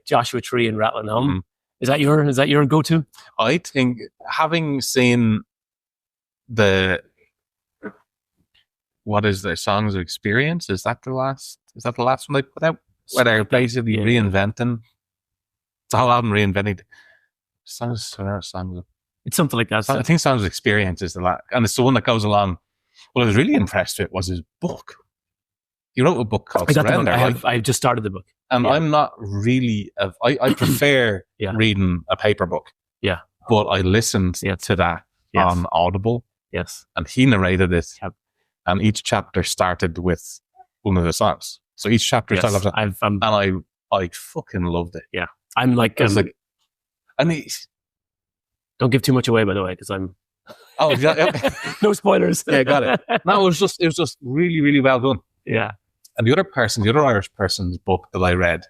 Speaker 2: Joshua Tree and Rattlin' Hum. Is that your go-to?
Speaker 1: I think having seen what is the Songs of Experience? Is that the last one they put out? Where they're basically reinventing the whole album, reinventing songs.
Speaker 2: It's something like that.
Speaker 1: I think Songs of Experience is the last, and it's the one that goes along. What I was really impressed with was his book. He wrote a book called Surrender.
Speaker 2: I just started the book.
Speaker 1: And I'm not really, I prefer reading a paper book.
Speaker 2: Yeah.
Speaker 1: But I listened to that on Audible.
Speaker 2: Yes.
Speaker 1: And he narrated it. Yep. And each chapter started with one of the songs. So each chapter started with, and I fucking loved it.
Speaker 2: Yeah. I'm like,
Speaker 1: and
Speaker 2: don't give too much away, by the way, because I'm.
Speaker 1: Oh, yeah.
Speaker 2: No spoilers.
Speaker 1: Yeah, got it. No, it was just really, really well done.
Speaker 2: Yeah.
Speaker 1: And the other Irish person's book that I read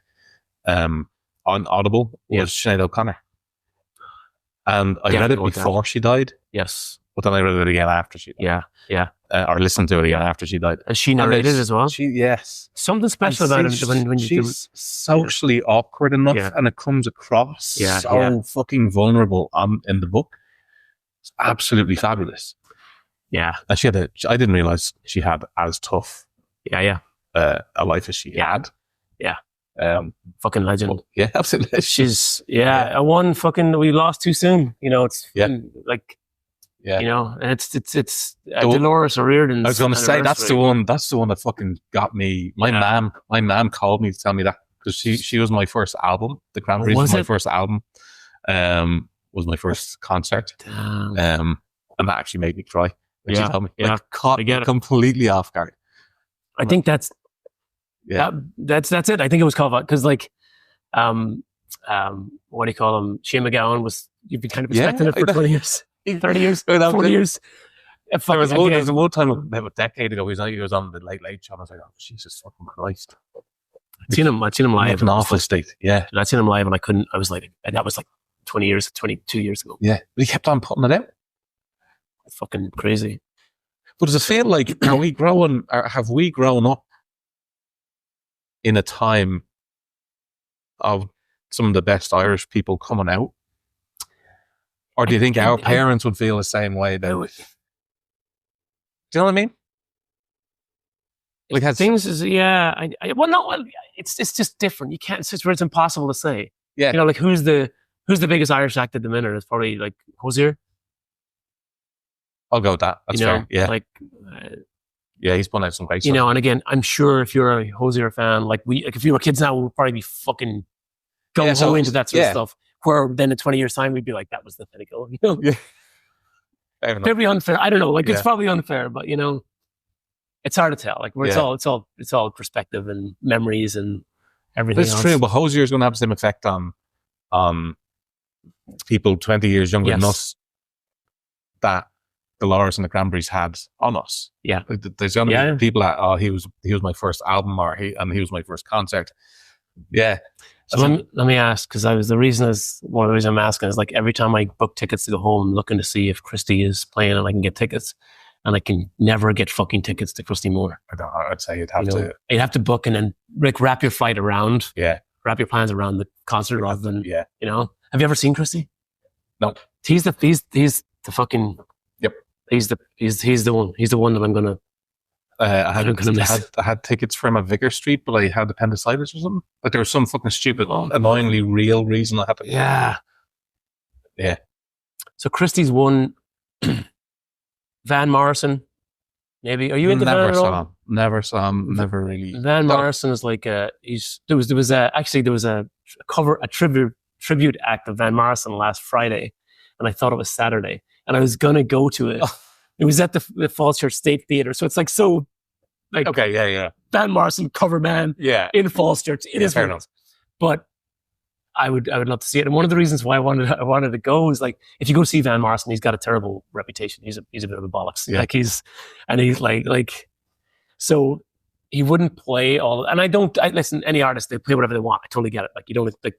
Speaker 1: on Audible was Sinead O'Connor. And I read it before she died.
Speaker 2: Yes.
Speaker 1: But then I read it again after she died.
Speaker 2: Yeah.
Speaker 1: Or listened to it again after she died.
Speaker 2: And she narrated as well?
Speaker 1: Yes.
Speaker 2: Something special about it when
Speaker 1: she's socially awkward enough and it comes across so fucking vulnerable in the book. It's absolutely fabulous.
Speaker 2: Yeah.
Speaker 1: And I didn't realize she had as tough a life as she had.
Speaker 2: Yeah. Fucking legend.
Speaker 1: Yeah, absolutely.
Speaker 2: She's we lost too soon. It's like and it's Dolores O'Riordan.
Speaker 1: I was going to say that's the one that fucking got me. My mom called me to tell me that because she was my first album. The Cranberries was my first album. Was my first concert.
Speaker 2: Damn.
Speaker 1: And that actually made me cry. She told me.
Speaker 2: Yeah.
Speaker 1: Caught completely off guard.
Speaker 2: I think that's it. I think it was called because like, what do you call him? Shane McGowan you've been kind of expecting it for 20 years, 30 years, 40 years.
Speaker 1: There was one time about a decade ago, he was on the Late Show, and I was like, oh, Jesus fucking Christ.
Speaker 2: I'd seen him live.
Speaker 1: In an awful state, yeah.
Speaker 2: And I'd seen him live, and I was like, and that was like 22 years ago.
Speaker 1: Yeah, but he kept on putting it out.
Speaker 2: Fucking crazy.
Speaker 1: But does it feel like, have we grown up in a time of some of the best Irish people coming out? Or do you think our parents would feel the same way? Do you know what I mean? Like
Speaker 2: things is it's just different. You can't. It's impossible to say.
Speaker 1: Yeah,
Speaker 2: you know, like who's the biggest Irish act at the minute? It's probably like Hosier.
Speaker 1: I'll go with that. That's fair. Yeah,
Speaker 2: like
Speaker 1: yeah, he's putting out some great stuff.
Speaker 2: You know, and again, I'm sure if you're a Hosier fan, like if you were kids now, we'd probably be fucking going into that sort of stuff. Where then in 20 years' time, we'd be like, that was the pinnacle. You know?
Speaker 1: Yeah.
Speaker 2: Very unfair. I don't know. Like it's probably unfair, but you know, it's hard to tell. Like it's all perspective and memories and everything.
Speaker 1: That's true, but Hosier is going to have the same effect on people 20 years younger than us that Dolores and the Cranberries had on us.
Speaker 2: Yeah,
Speaker 1: there's going to be people that he was my first album, or he was my first concert. Yeah.
Speaker 2: So let me ask, because one of the reasons I'm asking is like every time I book tickets to go home, I'm looking to see if Christy is playing and I can get tickets, and I can never get fucking tickets to Christy Moore.
Speaker 1: I'd say you'd have
Speaker 2: to book and then wrap your flight around.
Speaker 1: Yeah.
Speaker 2: Wrap your plans around the concert rather than
Speaker 1: you
Speaker 2: know. Have you ever seen Christy?
Speaker 1: No.
Speaker 2: He's the fucking.
Speaker 1: Yep.
Speaker 2: He's the one. He's the one that I'm gonna.
Speaker 1: I had tickets for him at Vicar Street, but I had appendicitis or something. Like there was some fucking stupid, annoyingly real reason I had to.
Speaker 2: Yeah.
Speaker 1: Yeah.
Speaker 2: So Christie's won. Van Morrison, maybe. Are you into Van at all?
Speaker 1: Never saw him. Never really.
Speaker 2: Van Morrison is like there was a tribute act of Van Morrison last Friday, and I thought it was Saturday, and I was gonna go to it. It was at the Falls Church State Theatre, so it's like
Speaker 1: okay, yeah.
Speaker 2: Van Morrison cover band, in Falls Church. It is fair enough, but I would love to see it. And one of the reasons why I wanted to go is like if you go see Van Morrison, he's got a terrible reputation. He's a bit of a bollocks.
Speaker 1: Yeah.
Speaker 2: Like he's like so he wouldn't play all. And I listen. Any artist, they play whatever they want. I totally get it. Like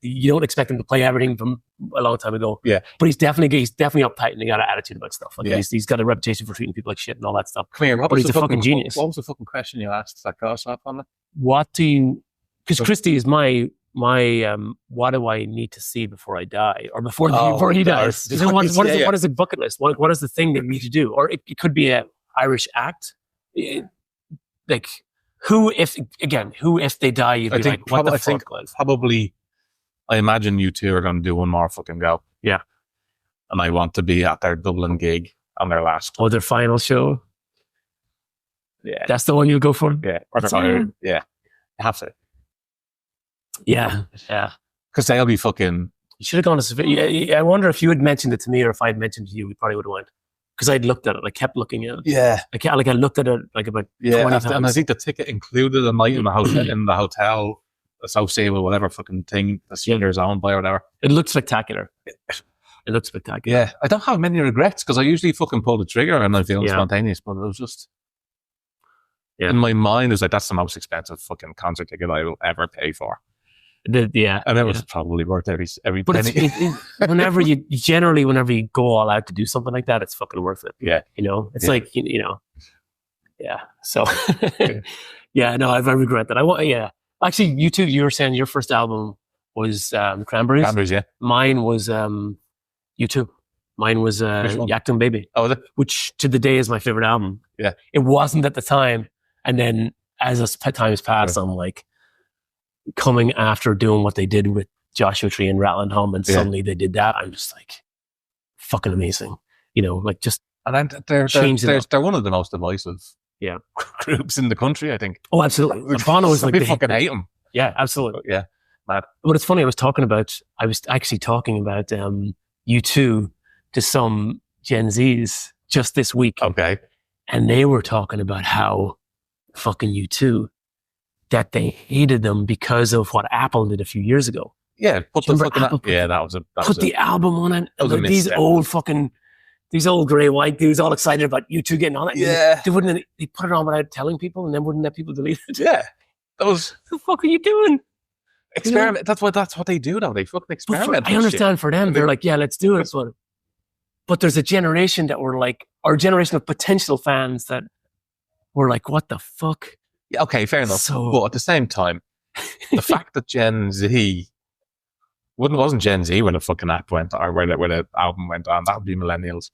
Speaker 2: you don't expect him to play everything from a long time ago.
Speaker 1: Yeah,
Speaker 2: but he's definitely uptight and he got an attitude about stuff. Like he's got a reputation for treating people like shit and all that stuff.
Speaker 1: Come here,
Speaker 2: but he's a fucking genius.
Speaker 1: What was the fucking question you asked that got us off on it?
Speaker 2: What do you? Because Christy is my what do I need to see before I die or before he dies? What is the bucket list? What is the thing that you need to do? Or it could be an Irish act. Like who if they die, you'd be like, what the fuck?
Speaker 1: Probably, I imagine you two are going to do one more fucking go.
Speaker 2: Yeah.
Speaker 1: And I want to be at their Dublin gig on their last.
Speaker 2: Or their final show.
Speaker 1: Yeah.
Speaker 2: That's the one you'll go for?
Speaker 1: Yeah. You have to.
Speaker 2: Yeah.
Speaker 1: Because they'll be fucking.
Speaker 2: You should have gone to Seville. I wonder if you had mentioned it to me or if I had mentioned it to you, we probably would have went. Because I'd looked at it. I kept looking at it.
Speaker 1: Yeah.
Speaker 2: I looked at it like about 20 times.
Speaker 1: And I think the ticket included a night in the hotel associated with whatever fucking thing the singer's owned by or whatever.
Speaker 2: It looked spectacular.
Speaker 1: Yeah. I don't have many regrets because I usually fucking pull the trigger and I feel spontaneous, but it was just. Yeah. In my mind, it was like, that's the most expensive fucking concert ticket I will ever pay for. And it was probably worth every
Speaker 2: but
Speaker 1: penny.
Speaker 2: Whenever you go all out to do something like that, it's fucking worth it.
Speaker 1: Yeah.
Speaker 2: You know, it's like, you know, yeah. So, no, I regret that. Actually, you too, you were saying your first album was Cranberries.
Speaker 1: Cranberries, yeah.
Speaker 2: Mine was U2. Mine was Yakton Baby.
Speaker 1: Oh, was it?
Speaker 2: Which to the day is my favorite album.
Speaker 1: Yeah.
Speaker 2: It wasn't at the time. And then as times passed, I'm like, coming after doing what they did with Joshua Tree and Rattle and Hum, and suddenly they did that. I'm just like, fucking amazing. You know, like just
Speaker 1: and they're one of the most divisive groups in the country, I think.
Speaker 2: Oh, absolutely. Bono is like
Speaker 1: they fucking hate him.
Speaker 2: Yeah, absolutely.
Speaker 1: Yeah, mad.
Speaker 2: But it's funny. I was actually talking about U2 to some Gen Zs just this week.
Speaker 1: Okay,
Speaker 2: and they were talking about how fucking U2 that they hated them because of what Apple did a few years ago.
Speaker 1: Yeah, put the fucking
Speaker 2: Apple put the album on it. And these old grey white dudes all excited about U2 getting on it.
Speaker 1: Yeah,
Speaker 2: they put it on without telling people, and then wouldn't let people delete it.
Speaker 1: Yeah, that was.
Speaker 2: What the fuck are you doing?
Speaker 1: Experiment. That's what they do now. They fucking experiment.
Speaker 2: I understand for them. They're like, yeah, let's do it. But there's a generation that were like, our generation of potential fans that were like, what the fuck?
Speaker 1: Yeah, okay, fair enough. But at the same time, the fact that Gen Z wasn't Gen Z when the fucking app went or when the album went on, that would be millennials.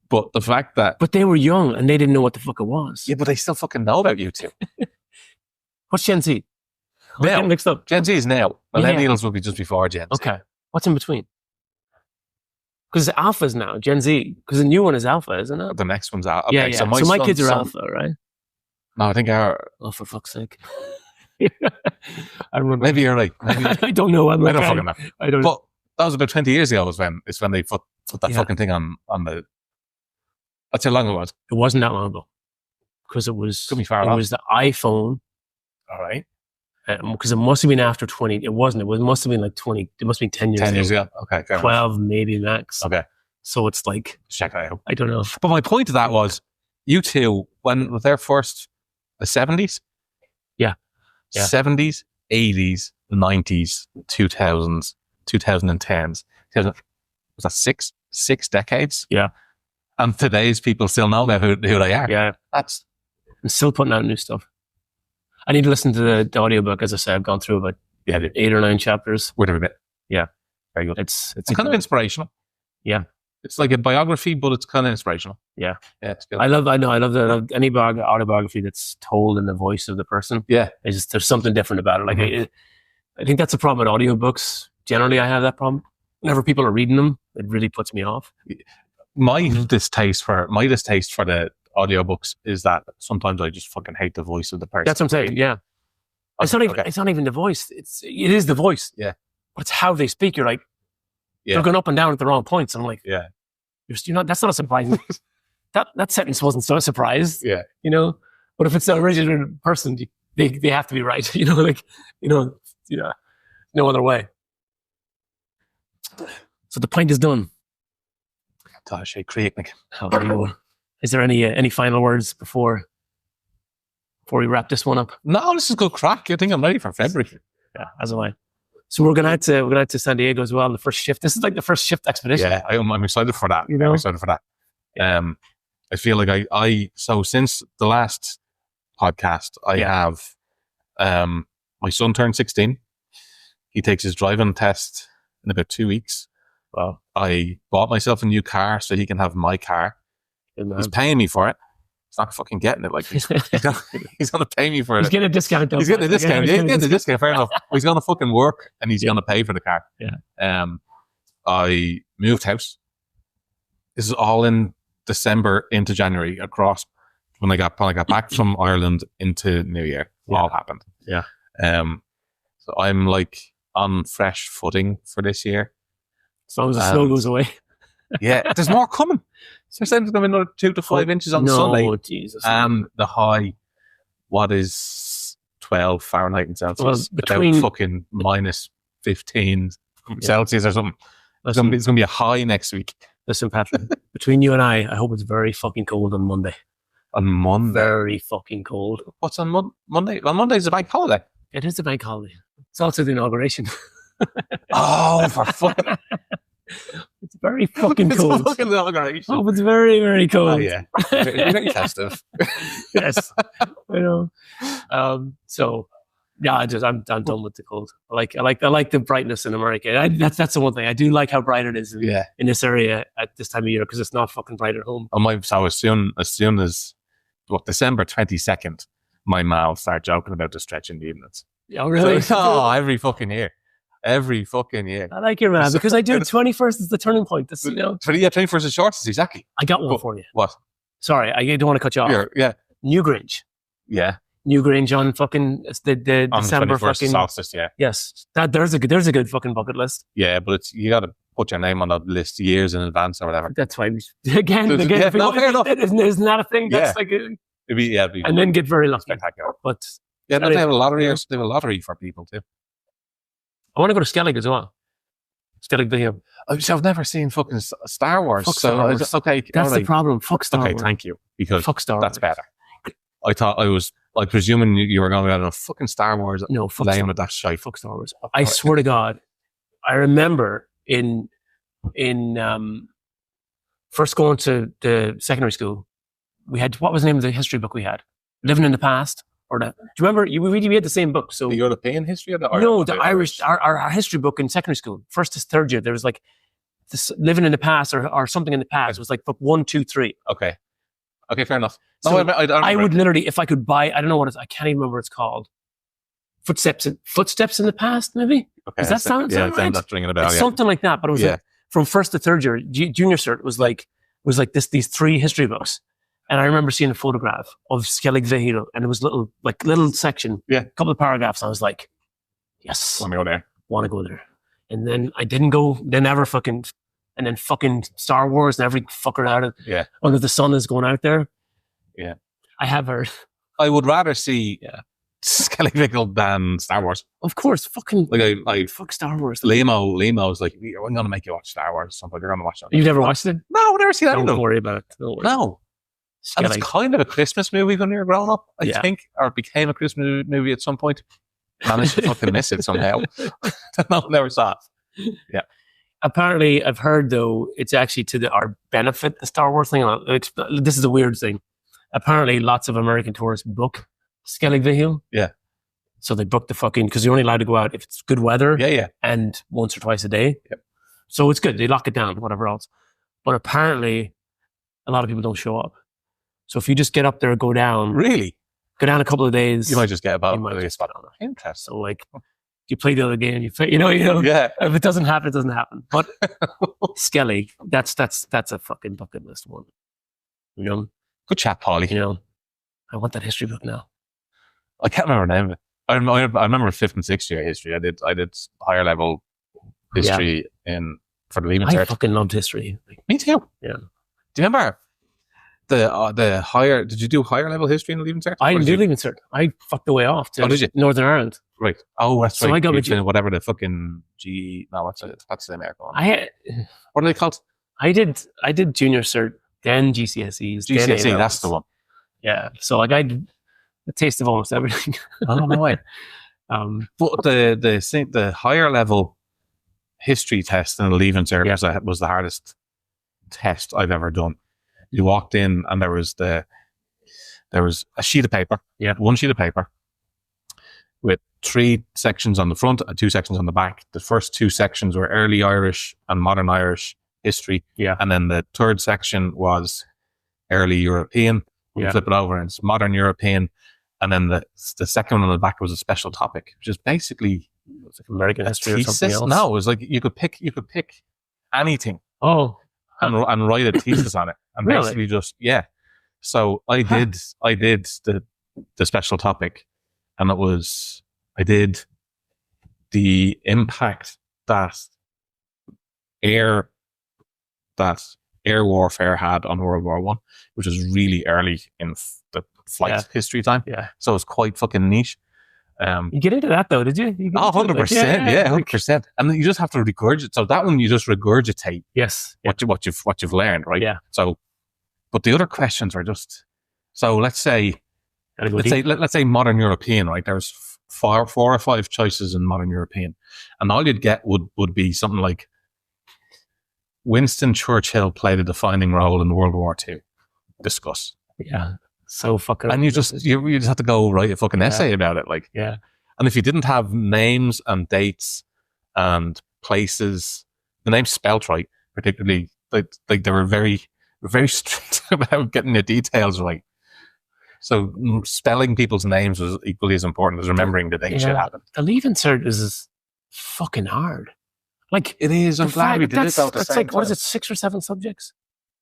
Speaker 1: But the fact that
Speaker 2: they were young and they didn't know what the fuck it was.
Speaker 1: Yeah, but they still fucking know about U2.
Speaker 2: What's Gen Z? I'm getting mixed up.
Speaker 1: Gen Z is now. Millennials will be just before Gen Z.
Speaker 2: Okay. What's in between? Because Alpha's now, Gen Z. Because the new one is Alpha, isn't it?
Speaker 1: The next one's Alpha. Okay,
Speaker 2: yeah. So my kids are Alpha, right?
Speaker 1: No, I think
Speaker 2: oh, for fuck's sake.
Speaker 1: I remember. Maybe you're right.
Speaker 2: I don't know. I don't
Speaker 1: fucking know.
Speaker 2: I don't.
Speaker 1: But that was about 20 years ago. When they put that fucking thing on the. That's how long it was.
Speaker 2: It wasn't that long ago, because it was.
Speaker 1: Could be far off.
Speaker 2: Was the iPhone.
Speaker 1: All right.
Speaker 2: Because it must have been after 20. It wasn't. It must have been like 20. It must have been 10 years.
Speaker 1: 10 years ago. Okay.
Speaker 2: 12 maybe max.
Speaker 1: Okay.
Speaker 2: So it's like.
Speaker 1: Check that out.
Speaker 2: I don't know.
Speaker 1: But my point of that was, U2 when was their first. The 70s?
Speaker 2: Yeah.
Speaker 1: 70s, 80s, 90s, 2000s, 2010s. Was that six decades?
Speaker 2: Yeah.
Speaker 1: And today's people still know about who they are.
Speaker 2: Yeah.
Speaker 1: I'm
Speaker 2: still putting out new stuff. I need to listen to the audiobook. As I said, I've gone through about 8 or 9 chapters.
Speaker 1: Wait a bit.
Speaker 2: Yeah.
Speaker 1: Very good.
Speaker 2: It's
Speaker 1: kind of inspirational.
Speaker 2: Yeah.
Speaker 1: It's like a biography, but it's kind of inspirational.
Speaker 2: Yeah.
Speaker 1: Yeah, it's good.
Speaker 2: I love any autobiography that's told in the voice of the person.
Speaker 1: Yeah.
Speaker 2: There's something different about it. Like, I think that's a problem with audiobooks. Generally, I have that problem. Whenever people are reading them, it really puts me off.
Speaker 1: My distaste for the audiobooks is that sometimes I just fucking hate the voice of the person.
Speaker 2: That's what I'm saying, yeah. It's not even the voice. It is the voice.
Speaker 1: Yeah.
Speaker 2: But it's how they speak. You're like, they're going up and down at the wrong points. And I'm like,
Speaker 1: yeah.
Speaker 2: You're not, that's not a surprise. that sentence wasn't so a surprise.
Speaker 1: Yeah.
Speaker 2: You know? But if it's the original person, they have to be right. You know, no other way. So the pint is done.
Speaker 1: Craic.
Speaker 2: Is there any final words before we wrap this one up?
Speaker 1: No, this is good crack. I think I'm ready for February.
Speaker 2: Yeah, as am I. So we're going to San Diego as well on the first shift. This is like the first shift expedition.
Speaker 1: Yeah, I'm excited for that.
Speaker 2: You know?
Speaker 1: I'm excited for that. Yeah. I feel like so since the last podcast, I have my son turned 16. He takes his driving test in about 2 weeks.
Speaker 2: Wow.
Speaker 1: I bought myself a new car so he can have my car. He's paying me for it. He's not fucking getting it. Like he's going to pay me for it.
Speaker 2: He's getting a discount.
Speaker 1: He's getting a discount. He's getting a discount. Fair enough. He's going to fucking work and he's going to pay for the car.
Speaker 2: Yeah.
Speaker 1: I moved house. This is all in December into January across when I got back from Ireland into New Year. It all happened.
Speaker 2: Yeah.
Speaker 1: So I'm like on fresh footing for this year.
Speaker 2: As long as the snow goes away.
Speaker 1: Yeah, there's more coming. So they're saying there's going to be another 2 to 5 inches on Sunday.
Speaker 2: Oh, Jesus.
Speaker 1: And the high, what is 12 Fahrenheit and Celsius?
Speaker 2: Between
Speaker 1: fucking minus 15 Celsius or something. It's going to be a high next week.
Speaker 2: Listen, Patrick, between you and I hope it's very fucking cold on Monday.
Speaker 1: On Monday?
Speaker 2: Very fucking cold.
Speaker 1: What's on Monday? On Monday is a bank holiday.
Speaker 2: It is a bank holiday. It's also the inauguration.
Speaker 1: Oh, for fucking...
Speaker 2: It's very fucking cold.
Speaker 1: It's fucking inauguration.
Speaker 2: Oh, it's very, very cold.
Speaker 1: Oh, yeah. Very festive.
Speaker 2: Yes. You know. So, yeah, I'm done with the cold. I like the brightness in America. That's the one thing. I do like how bright it is in this area at this time of year because it's not fucking bright at home.
Speaker 1: So as soon as December 22nd, my mom will start joking about the stretch in the evenings.
Speaker 2: Oh, really?
Speaker 1: So, every fucking year. Every fucking year.
Speaker 2: I like your man because I do. 21st is the turning point. This,
Speaker 1: 21st is shortest, exactly.
Speaker 2: I got one for you.
Speaker 1: What?
Speaker 2: Sorry, I don't want to cut you off.
Speaker 1: Yeah.
Speaker 2: Newgrange.
Speaker 1: Yeah.
Speaker 2: Newgrange on fucking the
Speaker 1: on
Speaker 2: December
Speaker 1: 21st
Speaker 2: fucking
Speaker 1: solstice. Yeah.
Speaker 2: Yes, there's a good fucking bucket list.
Speaker 1: Yeah, but you got to put your name on that list years in advance or whatever.
Speaker 2: That's why. Again.
Speaker 1: No, fair enough.
Speaker 2: Isn't that a thing? That's like
Speaker 1: It'd be
Speaker 2: and then get very lucky.
Speaker 1: Spectacular.
Speaker 2: But
Speaker 1: yeah, they have a lottery. They have a lottery for people too.
Speaker 2: I want to go to Skellig as well. Skellig Video.
Speaker 1: I've never seen fucking Star Wars.
Speaker 2: Fuck Star Wars.
Speaker 1: It's okay.
Speaker 2: That's the problem. Fuck Star Wars.
Speaker 1: Okay, thank you. Because
Speaker 2: fuck Star
Speaker 1: that's
Speaker 2: Wars.
Speaker 1: better. I thought I was like presuming you were going to go to fucking Star Wars.
Speaker 2: No, fuck
Speaker 1: laying
Speaker 2: Star
Speaker 1: with that shite.
Speaker 2: Fuck Star Wars. I swear to God, I remember in first going to the secondary school, we had, what was the name of the history book we had? Living in the Past. Or the, do you remember? We had the same book. So
Speaker 1: the European history of the Irish?
Speaker 2: No, the Irish, our history book in secondary school, first to third year, there was like this Living in the Past or something in the past. It was like book 1, 2, 3.
Speaker 1: Okay, fair enough.
Speaker 2: So
Speaker 1: no,
Speaker 2: I would literally, if I could buy, I don't know what it's, I can't even remember what it's called. Footsteps in the Past, maybe?
Speaker 1: Okay,
Speaker 2: Does that sound right?
Speaker 1: That's ringing a bell.
Speaker 2: It's something like that, but it was like, from first to third year, junior cert was like these 3 history books. And I remember seeing a photograph of Skellig Vehil, and it was little section, a couple of paragraphs. And I was like, yes,
Speaker 1: want to go there.
Speaker 2: And then I didn't go. They never fucking, and then fucking Star Wars and every fucker out of under the sun is going out there.
Speaker 1: Yeah,
Speaker 2: I have heard.
Speaker 1: I would rather see Skellig Vehil than Star Wars.
Speaker 2: Of course, fucking
Speaker 1: like
Speaker 2: fuck Star Wars.
Speaker 1: Lemo's like, we're going to make you watch Star Wars. Something you're going to watch it.
Speaker 2: You've never watched it?
Speaker 1: No, I've never seen that.
Speaker 2: Don't worry about it. Don't worry.
Speaker 1: No. And it's kind of a Christmas movie when you were growing up, I think, or it became a Christmas movie at some point. Managed to fucking miss it somehow. No, never saw it. Yeah.
Speaker 2: Apparently, I've heard, though, it's actually to our benefit, the Star Wars thing. This is a weird thing. Apparently, lots of American tourists book Skellig Vehil.
Speaker 1: Yeah.
Speaker 2: So they book the fucking, because you're only allowed to go out if it's good weather.
Speaker 1: Yeah.
Speaker 2: And once or twice a day.
Speaker 1: Yep.
Speaker 2: So it's good. They lock it down, whatever else. But apparently, a lot of people don't show up. So if you just get up there, go down.
Speaker 1: Really?
Speaker 2: Go down a couple of days.
Speaker 1: You might just get about
Speaker 2: a spot on it.
Speaker 1: Interesting.
Speaker 2: So like, you play the other game, you know.
Speaker 1: Yeah.
Speaker 2: If it doesn't happen, it doesn't happen. But Skellig, that's a fucking bucket list one. You know?
Speaker 1: Good chat, Paulie.
Speaker 2: You know, I want that history book now.
Speaker 1: I can't remember the name of it. I remember 5th and 6th year history. I did higher level history for the Leaving Cert.
Speaker 2: I fucking loved history.
Speaker 1: Me too.
Speaker 2: Yeah.
Speaker 1: Do you remember the higher? Did you do higher level history in the Leaving Cert?
Speaker 2: I didn't do Leaving Cert. I fucked the way off to
Speaker 1: did you?
Speaker 2: Northern Ireland.
Speaker 1: Right. Oh, that's
Speaker 2: so
Speaker 1: right.
Speaker 2: I got
Speaker 1: whatever the fucking G. No, that's the American one. What are they called?
Speaker 2: I did junior cert, then GCSEs.
Speaker 1: GCSE, that's the one.
Speaker 2: Yeah. So like I had a taste of almost everything.
Speaker 1: Oh no way. But the higher level history test in the Leaving Cert was the hardest test I've ever done. You walked in and there was a sheet of paper.
Speaker 2: Yeah.
Speaker 1: One sheet of paper with 3 sections on the front and 2 sections on the back. The first 2 sections were early Irish and modern Irish history.
Speaker 2: Yeah.
Speaker 1: And then the third section was early European. You flip it over and it's modern European. And then the second one on the back was a special topic, which is basically
Speaker 2: like American history or something else.
Speaker 1: No, it was like you could pick anything.
Speaker 2: Oh.
Speaker 1: And write a thesis on it. And
Speaker 2: really?
Speaker 1: Basically just, So I did the special topic, and I did the impact that air warfare had on World War I, which was really early in the flight history time.
Speaker 2: Yeah.
Speaker 1: So it was quite fucking niche.
Speaker 2: You get into that though, did you?
Speaker 1: 100%. Yeah, 100%. And then you just have to regurgitate. So that one you just regurgitate.
Speaker 2: Yes.
Speaker 1: What you've learned, right?
Speaker 2: Yeah.
Speaker 1: So, but the other questions are just. So let's say modern European, right? There's 4 or 5 choices in modern European, and all you'd get would be something like Winston Churchill played a defining role in World War II. Discuss.
Speaker 2: Yeah. So fucking.
Speaker 1: And you just have to go write a fucking essay about it, like.
Speaker 2: Yeah.
Speaker 1: And if you didn't have names and dates and places, the names spelt right, particularly like they were very, very strict about getting the details right. So spelling people's names was equally as important as remembering the date shit happened.
Speaker 2: The Leaving Cert is fucking hard. Like
Speaker 1: it is. I'm glad we did it.
Speaker 2: That's like what is it, 6 or 7 subjects?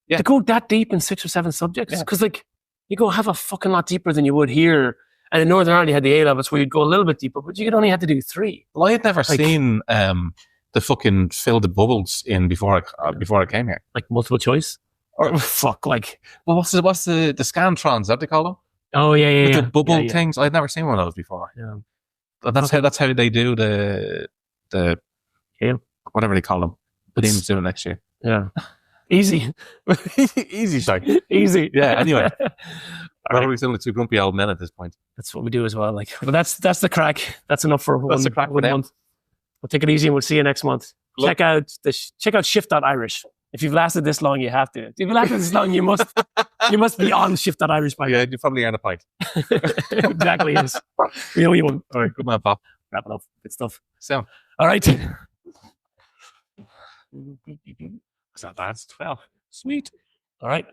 Speaker 1: Yeah.
Speaker 2: To go that deep in 6 or 7 subjects, because like you go have a fucking lot deeper than you would here. And in Northern Ireland, you had the A levels where you'd go a little bit deeper, but you could only have to do 3.
Speaker 1: Well, I had never seen the fucking fill the bubbles in before I came here.
Speaker 2: Like multiple choice, or fuck, like
Speaker 1: well, what's the scantrons? Is that what they call them?
Speaker 2: Oh yeah.
Speaker 1: With the bubble things. I'd never seen one of those before.
Speaker 2: Yeah.
Speaker 1: That's how they do the whatever they call them. But even do it next year.
Speaker 2: Yeah. Easy.
Speaker 1: Easy, Shag.
Speaker 2: Easy.
Speaker 1: Yeah, anyway. Probably similar to grumpy old men at this point.
Speaker 2: That's what we do as well. Like, but that's the crack. That's enough for one month. We'll take it easy and we'll see you next month. Check out shift.irish. If you've lasted this long, you have to. If you've lasted this long, you must be on shift.irish by now.
Speaker 1: Yeah, you probably earn a pint.
Speaker 2: Exactly, yes. We owe you one.
Speaker 1: All right, good man, Pop.
Speaker 2: Wrap it up. Good stuff.
Speaker 1: So,
Speaker 2: all right.
Speaker 1: Is that bad? 12. Sweet.
Speaker 2: All right.